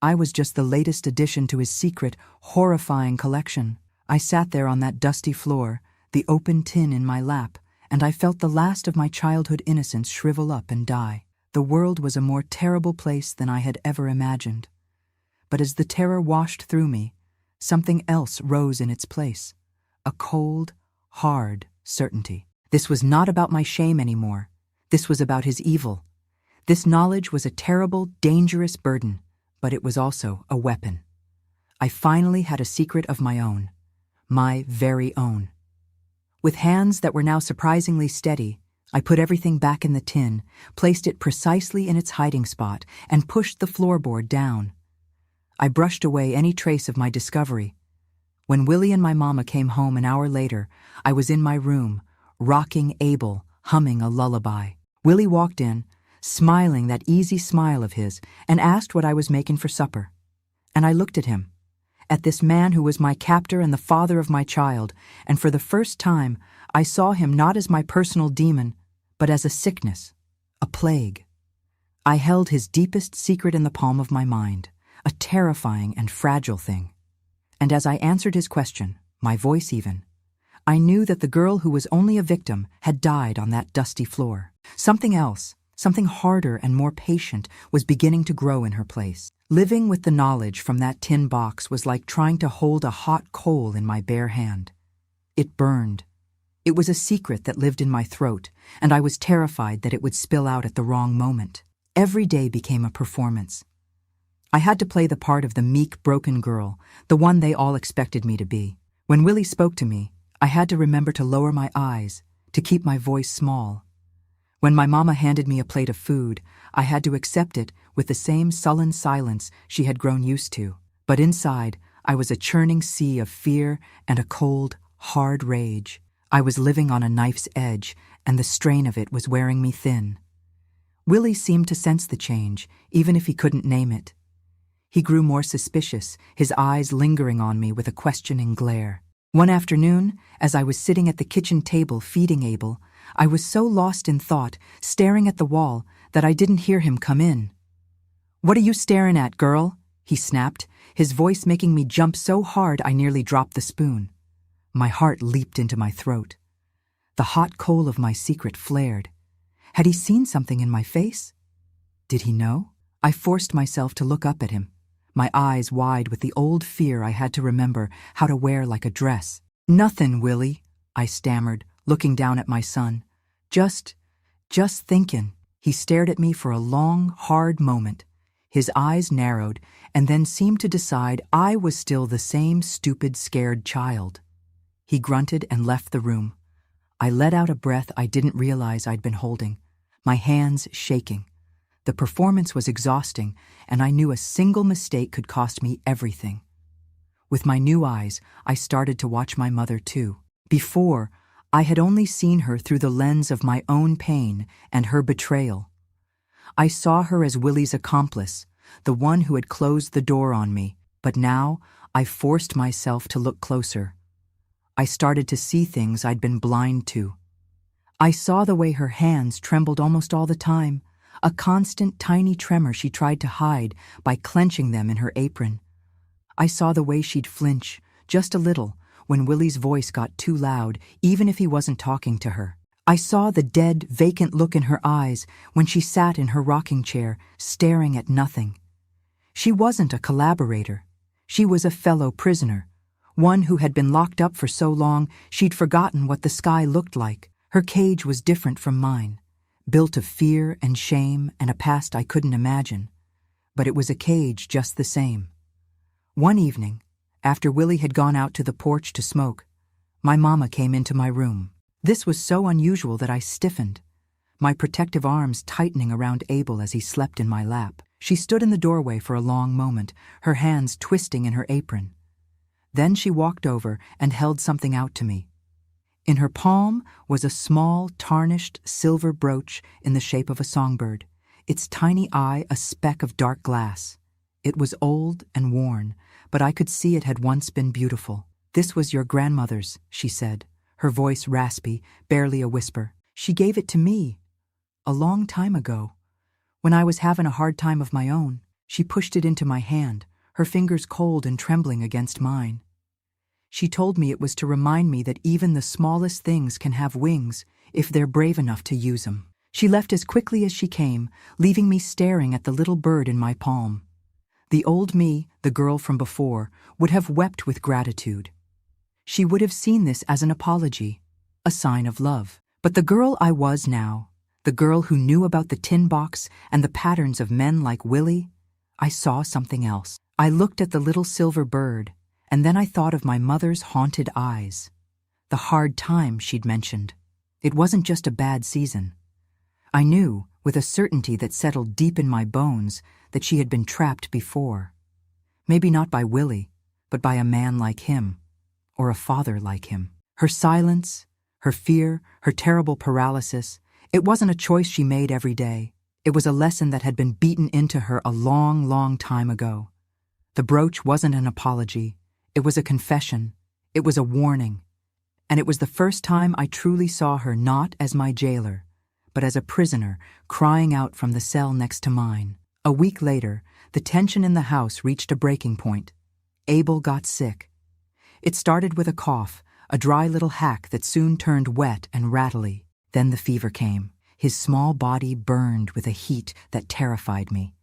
I was just the latest addition to his secret, horrifying collection. I sat there on that dusty floor, the open tin in my lap, and I felt the last of my childhood innocence shrivel up and die. The world was a more terrible place than I had ever imagined. But as the terror washed through me, something else rose in its place. A cold, hard certainty. This was not about my shame anymore. This was about his evil. This knowledge was a terrible, dangerous burden, but it was also a weapon. I finally had a secret of my own. My very own. With hands that were now surprisingly steady, I put everything back in the tin, placed it precisely in its hiding spot, and pushed the floorboard down. I brushed away any trace of my discovery. When Willie and my mama came home an hour later, I was in my room, rocking Abel, humming a lullaby. Willie walked in, smiling that easy smile of his, and asked what I was making for supper. And I looked at him, at this man who was my captor and the father of my child, and for the first time I saw him not as my personal demon, but as a sickness, a plague. I held his deepest secret in the palm of my mind, a terrifying and fragile thing. And as I answered his question, my voice even, I knew that the girl who was only a victim had died on that dusty floor. Something else, something harder and more patient, was beginning to grow in her place. Living with the knowledge from that tin box was like trying to hold a hot coal in my bare hand. It burned. It was a secret that lived in my throat, and I was terrified that it would spill out at the wrong moment. Every day became a performance. I had to play the part of the meek, broken girl, the one they all expected me to be. When Willie spoke to me, I had to remember to lower my eyes, to keep my voice small. When my mama handed me a plate of food, I had to accept it with the same sullen silence she had grown used to. But inside, I was a churning sea of fear and a cold, hard rage. I was living on a knife's edge, and the strain of it was wearing me thin. Willie seemed to sense the change, even if he couldn't name it. He grew more suspicious, his eyes lingering on me with a questioning glare. One afternoon, as I was sitting at the kitchen table feeding Abel, I was so lost in thought, staring at the wall, that I didn't hear him come in. "What are you staring at, girl?" he snapped, his voice making me jump so hard I nearly dropped the spoon. My heart leaped into my throat. The hot coal of my secret flared. Had he seen something in my face? Did he know? I forced myself to look up at him, my eyes wide with the old fear I had to remember how to wear like a dress. "Nothin', Willie," I stammered, looking down at my son. Just thinkin'." He stared at me for a long, hard moment. His eyes narrowed and then seemed to decide I was still the same stupid, scared child. He grunted and left the room. I let out a breath I didn't realize I'd been holding, my hands shaking. The performance was exhausting, and I knew a single mistake could cost me everything. With my new eyes, I started to watch my mother too. Before, I had only seen her through the lens of my own pain and her betrayal. I saw her as Willie's accomplice, the one who had closed the door on me, but now I forced myself to look closer. I started to see things I'd been blind to. I saw the way her hands trembled almost all the time, a constant tiny tremor she tried to hide by clenching them in her apron. I saw the way she'd flinch, just a little, when Willie's voice got too loud, even if he wasn't talking to her. I saw the dead, vacant look in her eyes when she sat in her rocking chair, staring at nothing. She wasn't a collaborator. She was a fellow prisoner, one who had been locked up for so long she'd forgotten what the sky looked like. Her cage was different from mine, built of fear and shame and a past I couldn't imagine. But it was a cage just the same. One evening, after Willie had gone out to the porch to smoke, my mama came into my room. This was so unusual that I stiffened, my protective arms tightening around Abel as he slept in my lap. She stood in the doorway for a long moment, her hands twisting in her apron. Then she walked over and held something out to me. In her palm was a small, tarnished silver brooch in the shape of a songbird, its tiny eye a speck of dark glass. It was old and worn, but I could see it had once been beautiful. "This was your grandmother's," she said, her voice raspy, barely a whisper. "She gave it to me, a long time ago, when I was having a hard time of my own." She pushed it into my hand, her fingers cold and trembling against mine. She told me it was to remind me that even the smallest things can have wings if they're brave enough to use them. She left as quickly as she came, leaving me staring at the little bird in my palm. The old me, the girl from before, would have wept with gratitude. She would have seen this as an apology, a sign of love. But the girl I was now, the girl who knew about the tin box and the patterns of men like Willie, I saw something else. I looked at the little silver bird, and then I thought of my mother's haunted eyes. The hard time she'd mentioned. It wasn't just a bad season. I knew, with a certainty that settled deep in my bones, that she had been trapped before. Maybe not by Willie, but by a man like him, or a father like him. Her silence, her fear, her terrible paralysis, it wasn't a choice she made every day. It was a lesson that had been beaten into her a long, long time ago. The brooch wasn't an apology. It was a confession. It was a warning. And it was the first time I truly saw her not as my jailer, but as a prisoner crying out from the cell next to mine. A week later, the tension in the house reached a breaking point. Abel got sick. It started with a cough, a dry little hack that soon turned wet and rattly. Then the fever came. His small body burned with a heat that terrified me.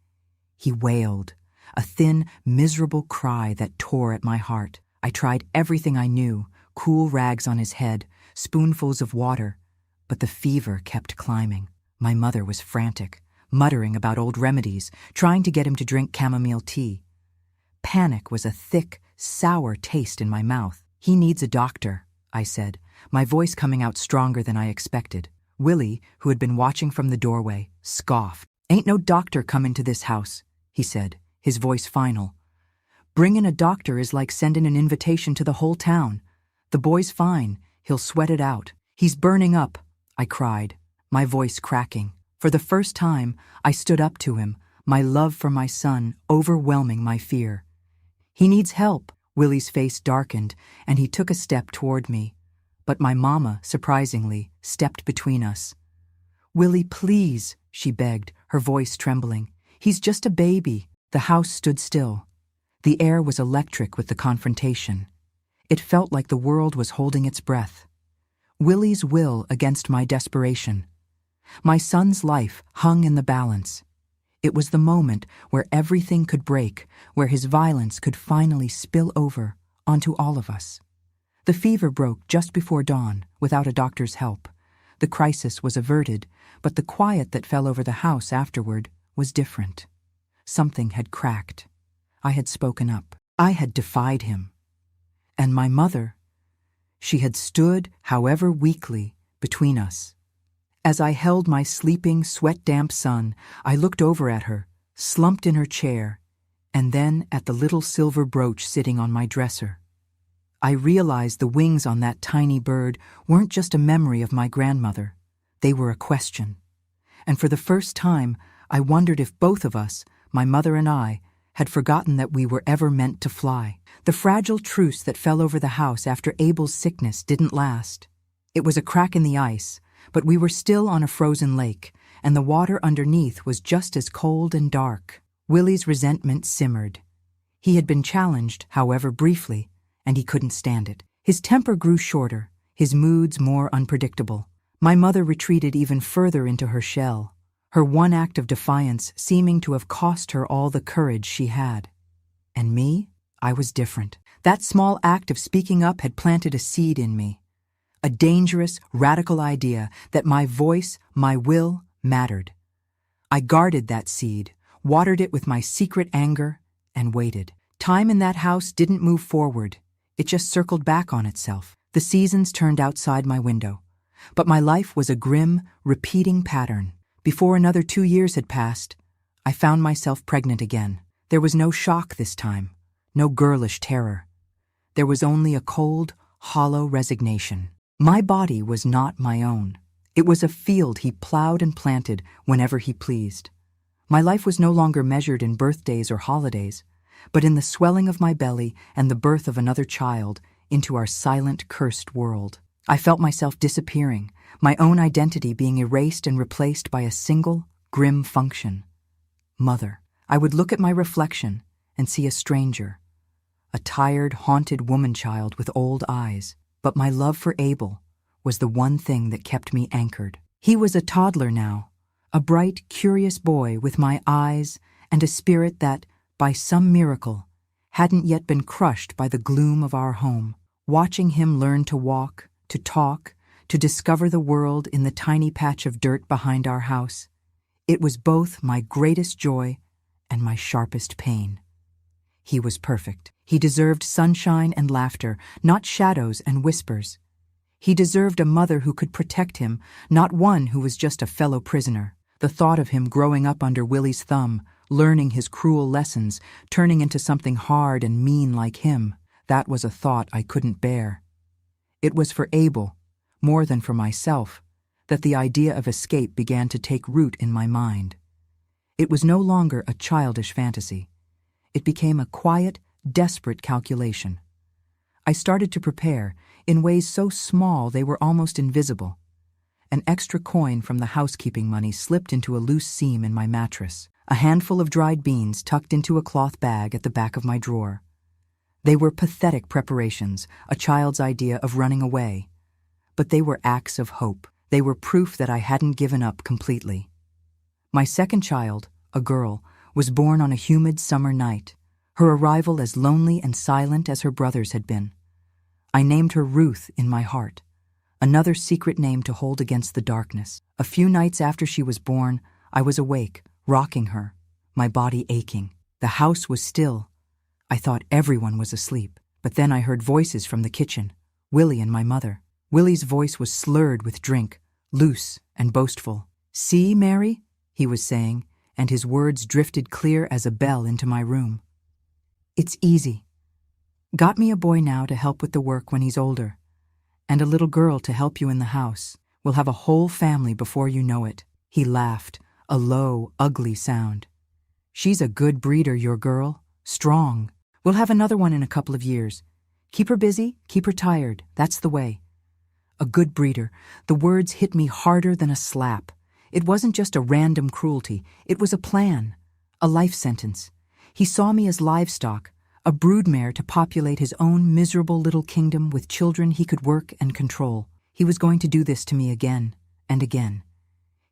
He wailed, a thin, miserable cry that tore at my heart. I tried everything I knew, cool rags on his head, spoonfuls of water, but the fever kept climbing. My mother was frantic, muttering about old remedies, trying to get him to drink chamomile tea. Panic was a thick, sour taste in my mouth. "He needs a doctor," I said, my voice coming out stronger than I expected. Willie, who had been watching from the doorway, scoffed. "Ain't no doctor come into this house," he said, his voice final. "Bringin' a doctor is like sending an invitation to the whole town. The boy's fine, he'll sweat it out." "He's burning up," I cried, my voice cracking. For the first time, I stood up to him, my love for my son overwhelming my fear. "He needs help." Willie's face darkened, and he took a step toward me. But my mama, surprisingly, stepped between us. "Willie, please," she begged, her voice trembling. "He's just a baby." The house stood still. The air was electric with the confrontation. It felt like the world was holding its breath. Willie's will against my desperation. My son's life hung in the balance. It was the moment where everything could break, where his violence could finally spill over onto all of us. The fever broke just before dawn, without a doctor's help. The crisis was averted, but the quiet that fell over the house afterward was different. Something had cracked. I had spoken up. I had defied him. And my mother, she had stood, however weakly, between us. As I held my sleeping, sweat-damp son, I looked over at her, slumped in her chair, and then at the little silver brooch sitting on my dresser. I realized the wings on that tiny bird weren't just a memory of my grandmother. They were a question. And for the first time, I wondered if both of us, my mother and I, had forgotten that we were ever meant to fly. The fragile truce that fell over the house after Abel's sickness didn't last. It was a crack in the ice, but we were still on a frozen lake, and the water underneath was just as cold and dark. Willie's resentment simmered. He had been challenged, however briefly, and he couldn't stand it. His temper grew shorter, his moods more unpredictable. My mother retreated even further into her shell, her one act of defiance seeming to have cost her all the courage she had. And me? I was different. That small act of speaking up had planted a seed in me. A dangerous, radical idea that my voice, my will, mattered. I guarded that seed, watered it with my secret anger, and waited. Time in that house didn't move forward. It just circled back on itself. The seasons turned outside my window. But my life was a grim, repeating pattern. Before another 2 years had passed, I found myself pregnant again. There was no shock this time, no girlish terror. There was only a cold, hollow resignation. My body was not my own. It was a field he plowed and planted whenever he pleased. My life was no longer measured in birthdays or holidays, but in the swelling of my belly and the birth of another child into our silent, cursed world. I felt myself disappearing, my own identity being erased and replaced by a single, grim function. Mother. I would look at my reflection and see a stranger, a tired, haunted woman-child with old eyes. But my love for Abel was the one thing that kept me anchored. He was a toddler now, a bright, curious boy with my eyes and a spirit that, by some miracle, hadn't yet been crushed by the gloom of our home. Watching him learn to walk, to talk, to discover the world in the tiny patch of dirt behind our house, it was both my greatest joy and my sharpest pain. He was perfect. He deserved sunshine and laughter, not shadows and whispers. He deserved a mother who could protect him, not one who was just a fellow prisoner. The thought of him growing up under Willie's thumb, learning his cruel lessons, turning into something hard and mean like him, that was a thought I couldn't bear. It was for Abel, more than for myself, that the idea of escape began to take root in my mind. It was no longer a childish fantasy. It became a quiet, desperate calculation. I started to prepare, in ways so small they were almost invisible. An extra coin from the housekeeping money slipped into a loose seam in my mattress, a handful of dried beans tucked into a cloth bag at the back of my drawer. They were pathetic preparations, a child's idea of running away. But they were acts of hope. They were proof that I hadn't given up completely. My second child, a girl, was born on a humid summer night, her arrival as lonely and silent as her brother's had been. I named her Ruth in my heart, another secret name to hold against the darkness. A few nights after she was born, I was awake, rocking her, my body aching. The house was still. I thought everyone was asleep, but then I heard voices from the kitchen, Willie and my mother. Willie's voice was slurred with drink, loose and boastful. "See, Mary?" he was saying, and his words drifted clear as a bell into my room. "It's easy. Got me a boy now to help with the work when he's older, and a little girl to help you in the house. We'll have a whole family before you know it." He laughed, a low, ugly sound. "She's a good breeder, your girl. Strong. We'll have another one in a couple of years. Keep her busy, keep her tired. That's the way." A good breeder. The words hit me harder than a slap. It wasn't just a random cruelty. It was a plan, a life sentence. He saw me as livestock, a broodmare to populate his own miserable little kingdom with children he could work and control. He was going to do this to me again and again.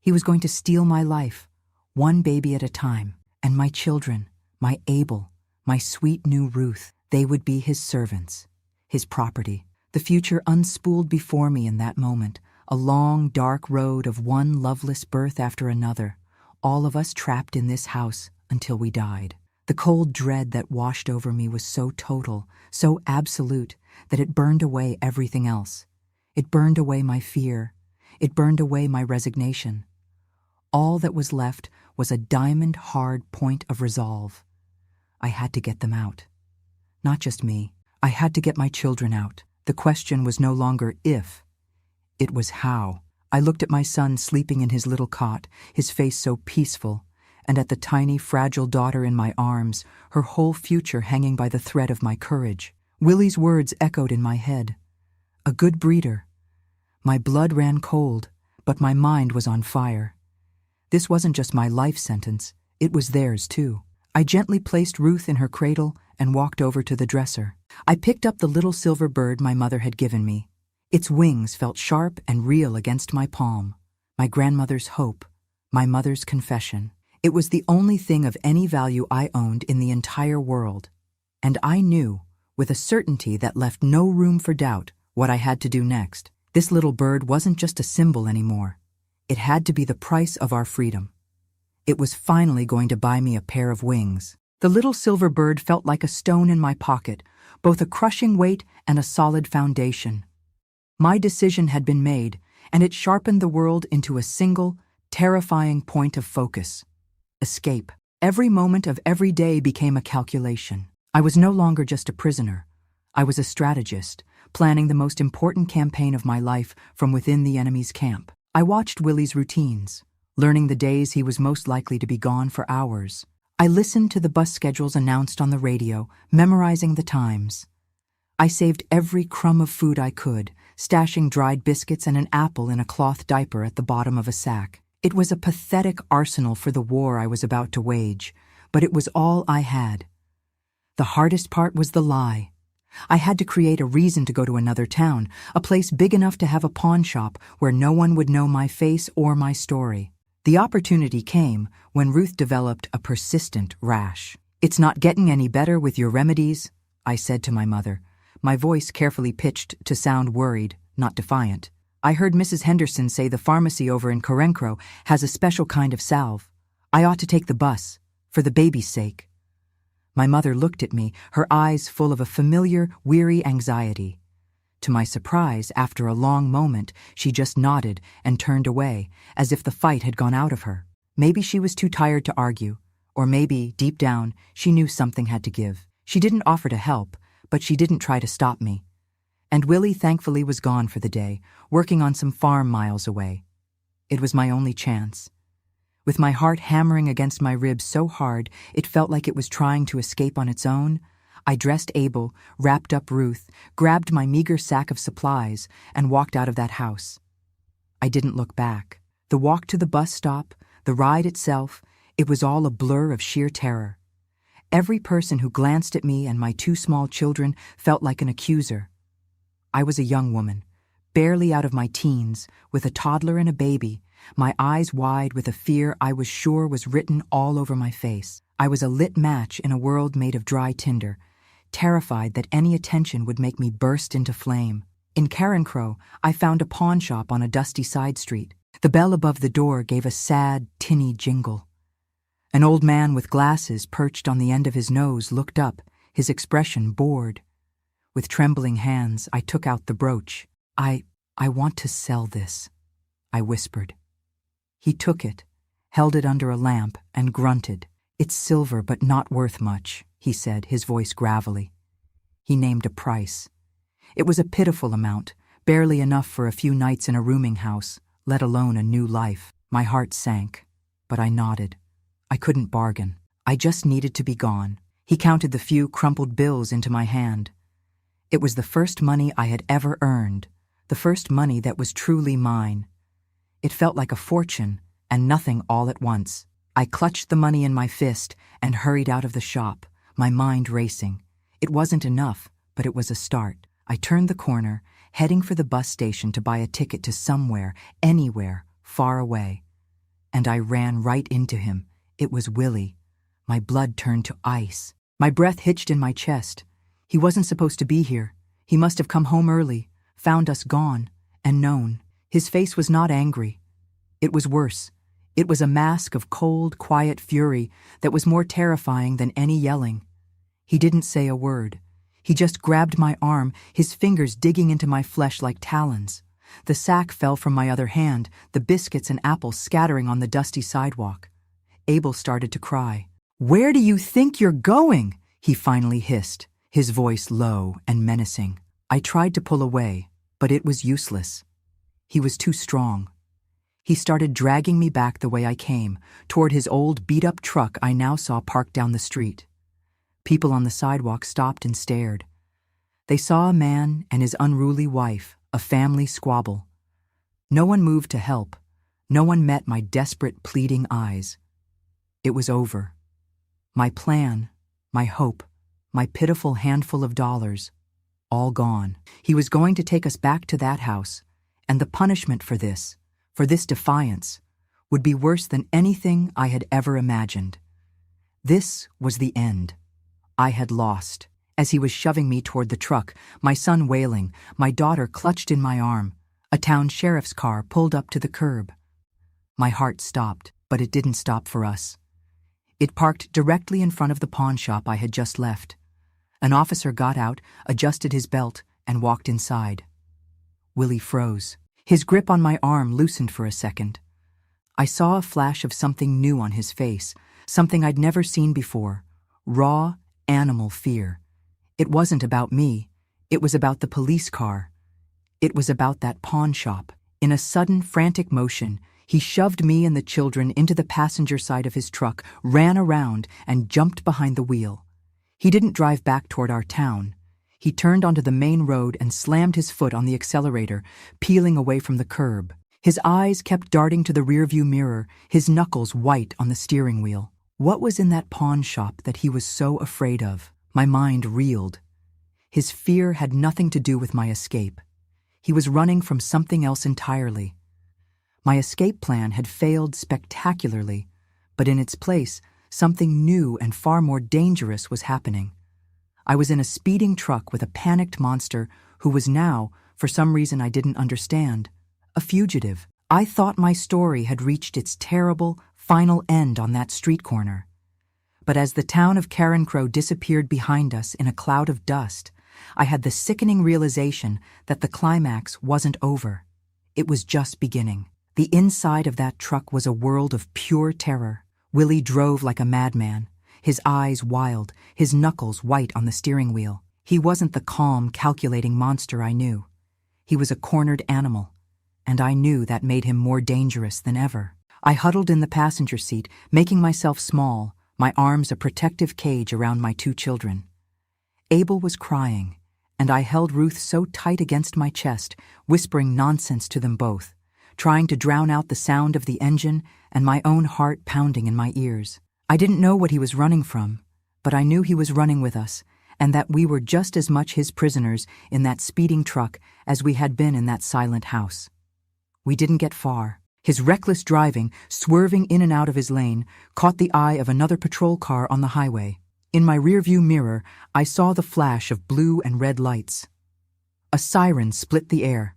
He was going to steal my life, one baby at a time, and my children, my Abel, my sweet new Ruth, they would be his servants, his property. The future unspooled before me in that moment, a long, dark road of one loveless birth after another, all of us trapped in this house until we died. The cold dread that washed over me was so total, so absolute, that it burned away everything else. It burned away my fear. It burned away my resignation. All that was left was a diamond-hard point of resolve. I had to get them out. Not just me. I had to get my children out. The question was no longer if, it was how. I looked at my son sleeping in his little cot, his face so peaceful, and at the tiny, fragile daughter in my arms, her whole future hanging by the thread of my courage. Willie's words echoed in my head. A good breeder. My blood ran cold, but my mind was on fire. This wasn't just my life sentence, it was theirs too. I gently placed Ruth in her cradle and walked over to the dresser. I picked up the little silver bird my mother had given me. Its wings felt sharp and real against my palm. My grandmother's hope, my mother's confession. It was the only thing of any value I owned in the entire world. And I knew, with a certainty that left no room for doubt, what I had to do next. This little bird wasn't just a symbol anymore. It had to be the price of our freedom. It was finally going to buy me a pair of wings. The little silver bird felt like a stone in my pocket, both a crushing weight and a solid foundation. My decision had been made, and it sharpened the world into a single, terrifying point of focus. Escape. Every moment of every day became a calculation. I was no longer just a prisoner. I was a strategist, planning the most important campaign of my life from within the enemy's camp. I watched Willie's routines, learning the days he was most likely to be gone for hours. I listened to the bus schedules announced on the radio, memorizing the times. I saved every crumb of food I could, stashing dried biscuits and an apple in a cloth diaper at the bottom of a sack. It was a pathetic arsenal for the war I was about to wage, but it was all I had. The hardest part was the lie. I had to create a reason to go to another town, a place big enough to have a pawn shop where no one would know my face or my story. The opportunity came when Ruth developed a persistent rash. "It's not getting any better with your remedies," I said to my mother, my voice carefully pitched to sound worried, not defiant. "I heard Mrs. Henderson say the pharmacy over in Korenkro has a special kind of salve. I ought to take the bus, for the baby's sake." My mother looked at me, her eyes full of a familiar, weary anxiety. To my surprise, after a long moment, she just nodded and turned away, as if the fight had gone out of her. Maybe she was too tired to argue, or maybe, deep down, she knew something had to give. She didn't offer to help, but she didn't try to stop me. And Willie thankfully was gone for the day, working on some farm miles away. It was my only chance. With my heart hammering against my ribs so hard it felt like it was trying to escape on its own, I dressed Abel, wrapped up Ruth, grabbed my meager sack of supplies, and walked out of that house. I didn't look back. The walk to the bus stop, the ride itself, it was all a blur of sheer terror. Every person who glanced at me and my two small children felt like an accuser. I was a young woman, barely out of my teens, with a toddler and a baby, my eyes wide with a fear I was sure was written all over my face. I was a lit match in a world made of dry tinder, terrified that any attention would make me burst into flame. In Carencro, I found a pawn shop on a dusty side street. The bell above the door gave a sad, tinny jingle. An old man with glasses perched on the end of his nose looked up, his expression bored. With trembling hands, I took out the brooch. I want to sell this," I whispered. He took it, held it under a lamp, and grunted. "It's silver, but not worth much," he said, his voice gravelly. He named a price. It was a pitiful amount, barely enough for a few nights in a rooming house, let alone a new life. My heart sank, but I nodded. I couldn't bargain. I just needed to be gone. He counted the few crumpled bills into my hand. It was the first money I had ever earned, the first money that was truly mine. It felt like a fortune, and nothing all at once. I clutched the money in my fist and hurried out of the shop, my mind racing. It wasn't enough, but it was a start. I turned the corner, heading for the bus station to buy a ticket to somewhere, anywhere, far away. And I ran right into him. It was Willie. My blood turned to ice. My breath hitched in my chest. He wasn't supposed to be here. He must have come home early, found us gone, and known. His face was not angry. It was worse. It was a mask of cold, quiet fury that was more terrifying than any yelling. He didn't say a word. He just grabbed my arm, his fingers digging into my flesh like talons. The sack fell from my other hand, the biscuits and apples scattering on the dusty sidewalk. Abel started to cry. "Where do you think you're going?" he finally hissed, his voice low and menacing. I tried to pull away, but it was useless. He was too strong. He started dragging me back the way I came, toward his old beat-up truck I now saw parked down the street. People on the sidewalk stopped and stared. They saw a man and his unruly wife, a family squabble. No one moved to help. No one met my desperate, pleading eyes. It was over. My plan, my hope, my pitiful handful of dollars, all gone. He was going to take us back to that house, and the punishment for this defiance, would be worse than anything I had ever imagined. This was the end. I had lost. As he was shoving me toward the truck, my son wailing, my daughter clutched in my arm, a town sheriff's car pulled up to the curb. My heart stopped, but it didn't stop for us. It parked directly in front of the pawn shop I had just left. An officer got out, adjusted his belt, and walked inside. Willie froze. His grip on my arm loosened for a second. I saw a flash of something new on his face, something I'd never seen before. Raw, animal fear. It wasn't about me. It was about the police car. It was about that pawn shop. In a sudden, frantic motion, he shoved me and the children into the passenger side of his truck, ran around, and jumped behind the wheel. He didn't drive back toward our town. He turned onto the main road and slammed his foot on the accelerator, peeling away from the curb. His eyes kept darting to the rearview mirror, his knuckles white on the steering wheel. What was in that pawn shop that he was so afraid of? My mind reeled. His fear had nothing to do with my escape. He was running from something else entirely. My escape plan had failed spectacularly, but in its place, something new and far more dangerous was happening. I was in a speeding truck with a panicked monster who was now, for some reason I didn't understand, a fugitive. I thought my story had reached its terrible, final end on that street corner. But as the town of Carencro disappeared behind us in a cloud of dust, I had the sickening realization that the climax wasn't over. It was just beginning. The inside of that truck was a world of pure terror. Willie drove like a madman, his eyes wild, his knuckles white on the steering wheel. He wasn't the calm, calculating monster I knew. He was a cornered animal, and I knew that made him more dangerous than ever. I huddled in the passenger seat, making myself small, my arms a protective cage around my two children. Abel was crying, and I held Ruth so tight against my chest, whispering nonsense to them both, trying to drown out the sound of the engine and my own heart pounding in my ears. I didn't know what he was running from, but I knew he was running with us, and that we were just as much his prisoners in that speeding truck as we had been in that silent house. We didn't get far. His reckless driving, swerving in and out of his lane, caught the eye of another patrol car on the highway. In my rearview mirror, I saw the flash of blue and red lights. A siren split the air.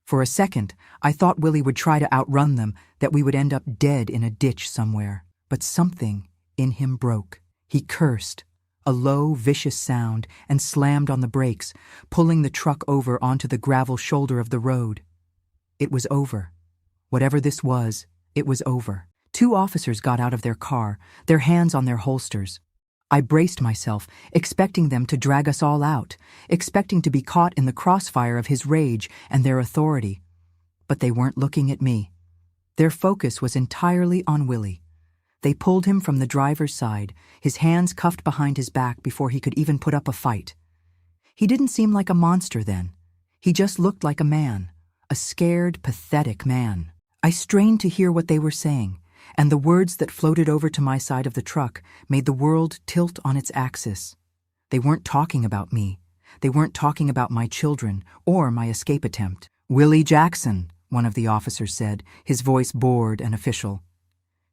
For a second, I thought Willie would try to outrun them, that we would end up dead in a ditch somewhere. But something in him broke. He cursed, a low, vicious sound, and slammed on the brakes, pulling the truck over onto the gravel shoulder of the road. It was over. Whatever this was, it was over. 2 officers got out of their car, their hands on their holsters. I braced myself, expecting them to drag us all out, expecting to be caught in the crossfire of his rage and their authority. But they weren't looking at me. Their focus was entirely on Willie. They pulled him from the driver's side, his hands cuffed behind his back before he could even put up a fight. He didn't seem like a monster then. He just looked like a man, a scared, pathetic man. I strained to hear what they were saying, and the words that floated over to my side of the truck made the world tilt on its axis. They weren't talking about me. They weren't talking about my children or my escape attempt. "Willie Jackson," one of the officers said, his voice bored and official.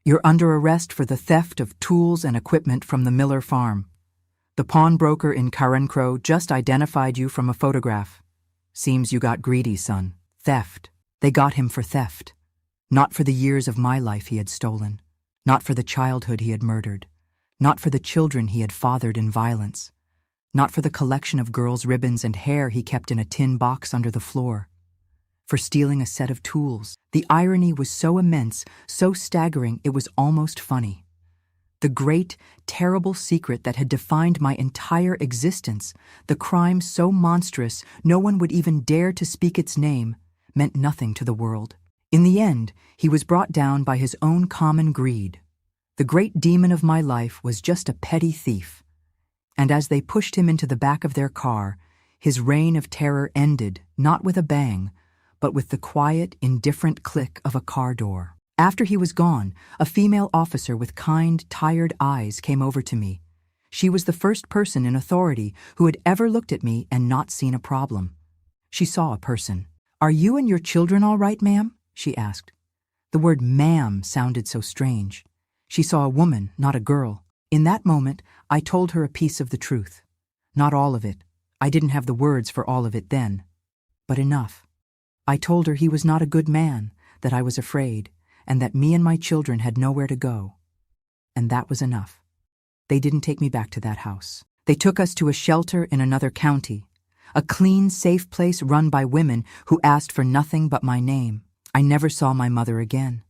"You're under arrest for the theft of tools and equipment from the Miller farm. The pawnbroker in Carencro just identified you from a photograph. Seems you got greedy, son. Theft. They got him for theft. Not for the years of my life he had stolen. Not for the childhood he had murdered. Not for the children he had fathered in violence. Not for the collection of girls' ribbons and hair he kept in a tin box under the floor. For stealing a set of tools. The irony was so immense, so staggering, it was almost funny. The great, terrible secret that had defined my entire existence, the crime so monstrous no one would even dare to speak its name, meant nothing to the world. In the end, he was brought down by his own common greed. The great demon of my life was just a petty thief. And as they pushed him into the back of their car, his reign of terror ended, not with a bang, but with the quiet, indifferent click of a car door. After he was gone, a female officer with kind, tired eyes came over to me. She was the first person in authority who had ever looked at me and not seen a problem. She saw a person. "Are you and your children all right, ma'am?" she asked. The word ma'am sounded so strange. She saw a woman, not a girl. In that moment, I told her a piece of the truth. Not all of it. I didn't have the words for all of it then. But enough. I told her he was not a good man, that I was afraid, and that me and my children had nowhere to go. And that was enough. They didn't take me back to that house. They took us to a shelter in another county, a clean, safe place run by women who asked for nothing but my name. I never saw my mother again.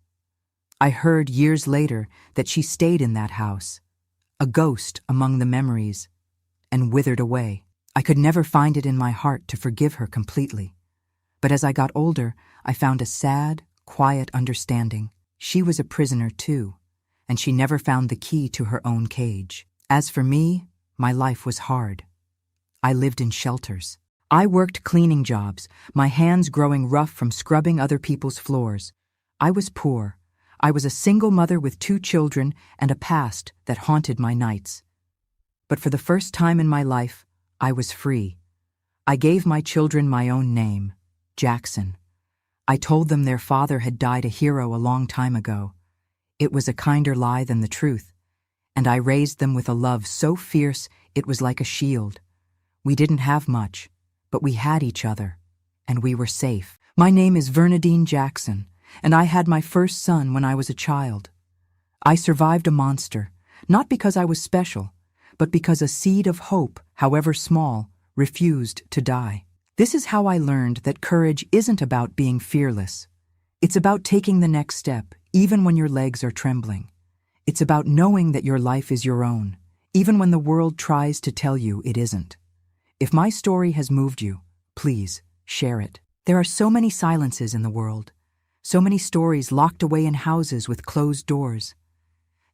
I heard years later that she stayed in that house, a ghost among the memories, and withered away. I could never find it in my heart to forgive her completely. But as I got older, I found a sad, quiet understanding. She was a prisoner too, and she never found the key to her own cage. As for me, my life was hard. I lived in shelters. I worked cleaning jobs, my hands growing rough from scrubbing other people's floors. I was poor. I was a single mother with 2 children and a past that haunted my nights. But for the first time in my life, I was free. I gave my children my own name, Jackson. I told them their father had died a hero a long time ago. It was a kinder lie than the truth, and I raised them with a love so fierce it was like a shield. We didn't have much, but we had each other, and we were safe. My name is Vernadine Jackson, and I had my first son when I was a child. I survived a monster, not because I was special, but because a seed of hope, however small, refused to die. This is how I learned that courage isn't about being fearless. It's about taking the next step, even when your legs are trembling. It's about knowing that your life is your own, even when the world tries to tell you it isn't. If my story has moved you, please share it. There are so many silences in the world, so many stories locked away in houses with closed doors.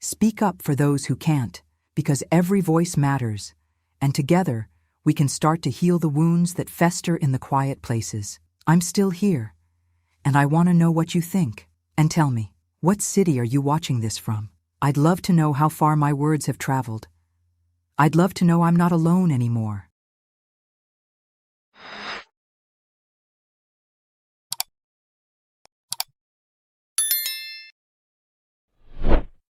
Speak up for those who can't, because every voice matters, and together we can start to heal the wounds that fester in the quiet places. I'm still here, and I want to know what you think. And tell me, what city are you watching this from? I'd love to know how far my words have traveled. I'd love to know I'm not alone anymore.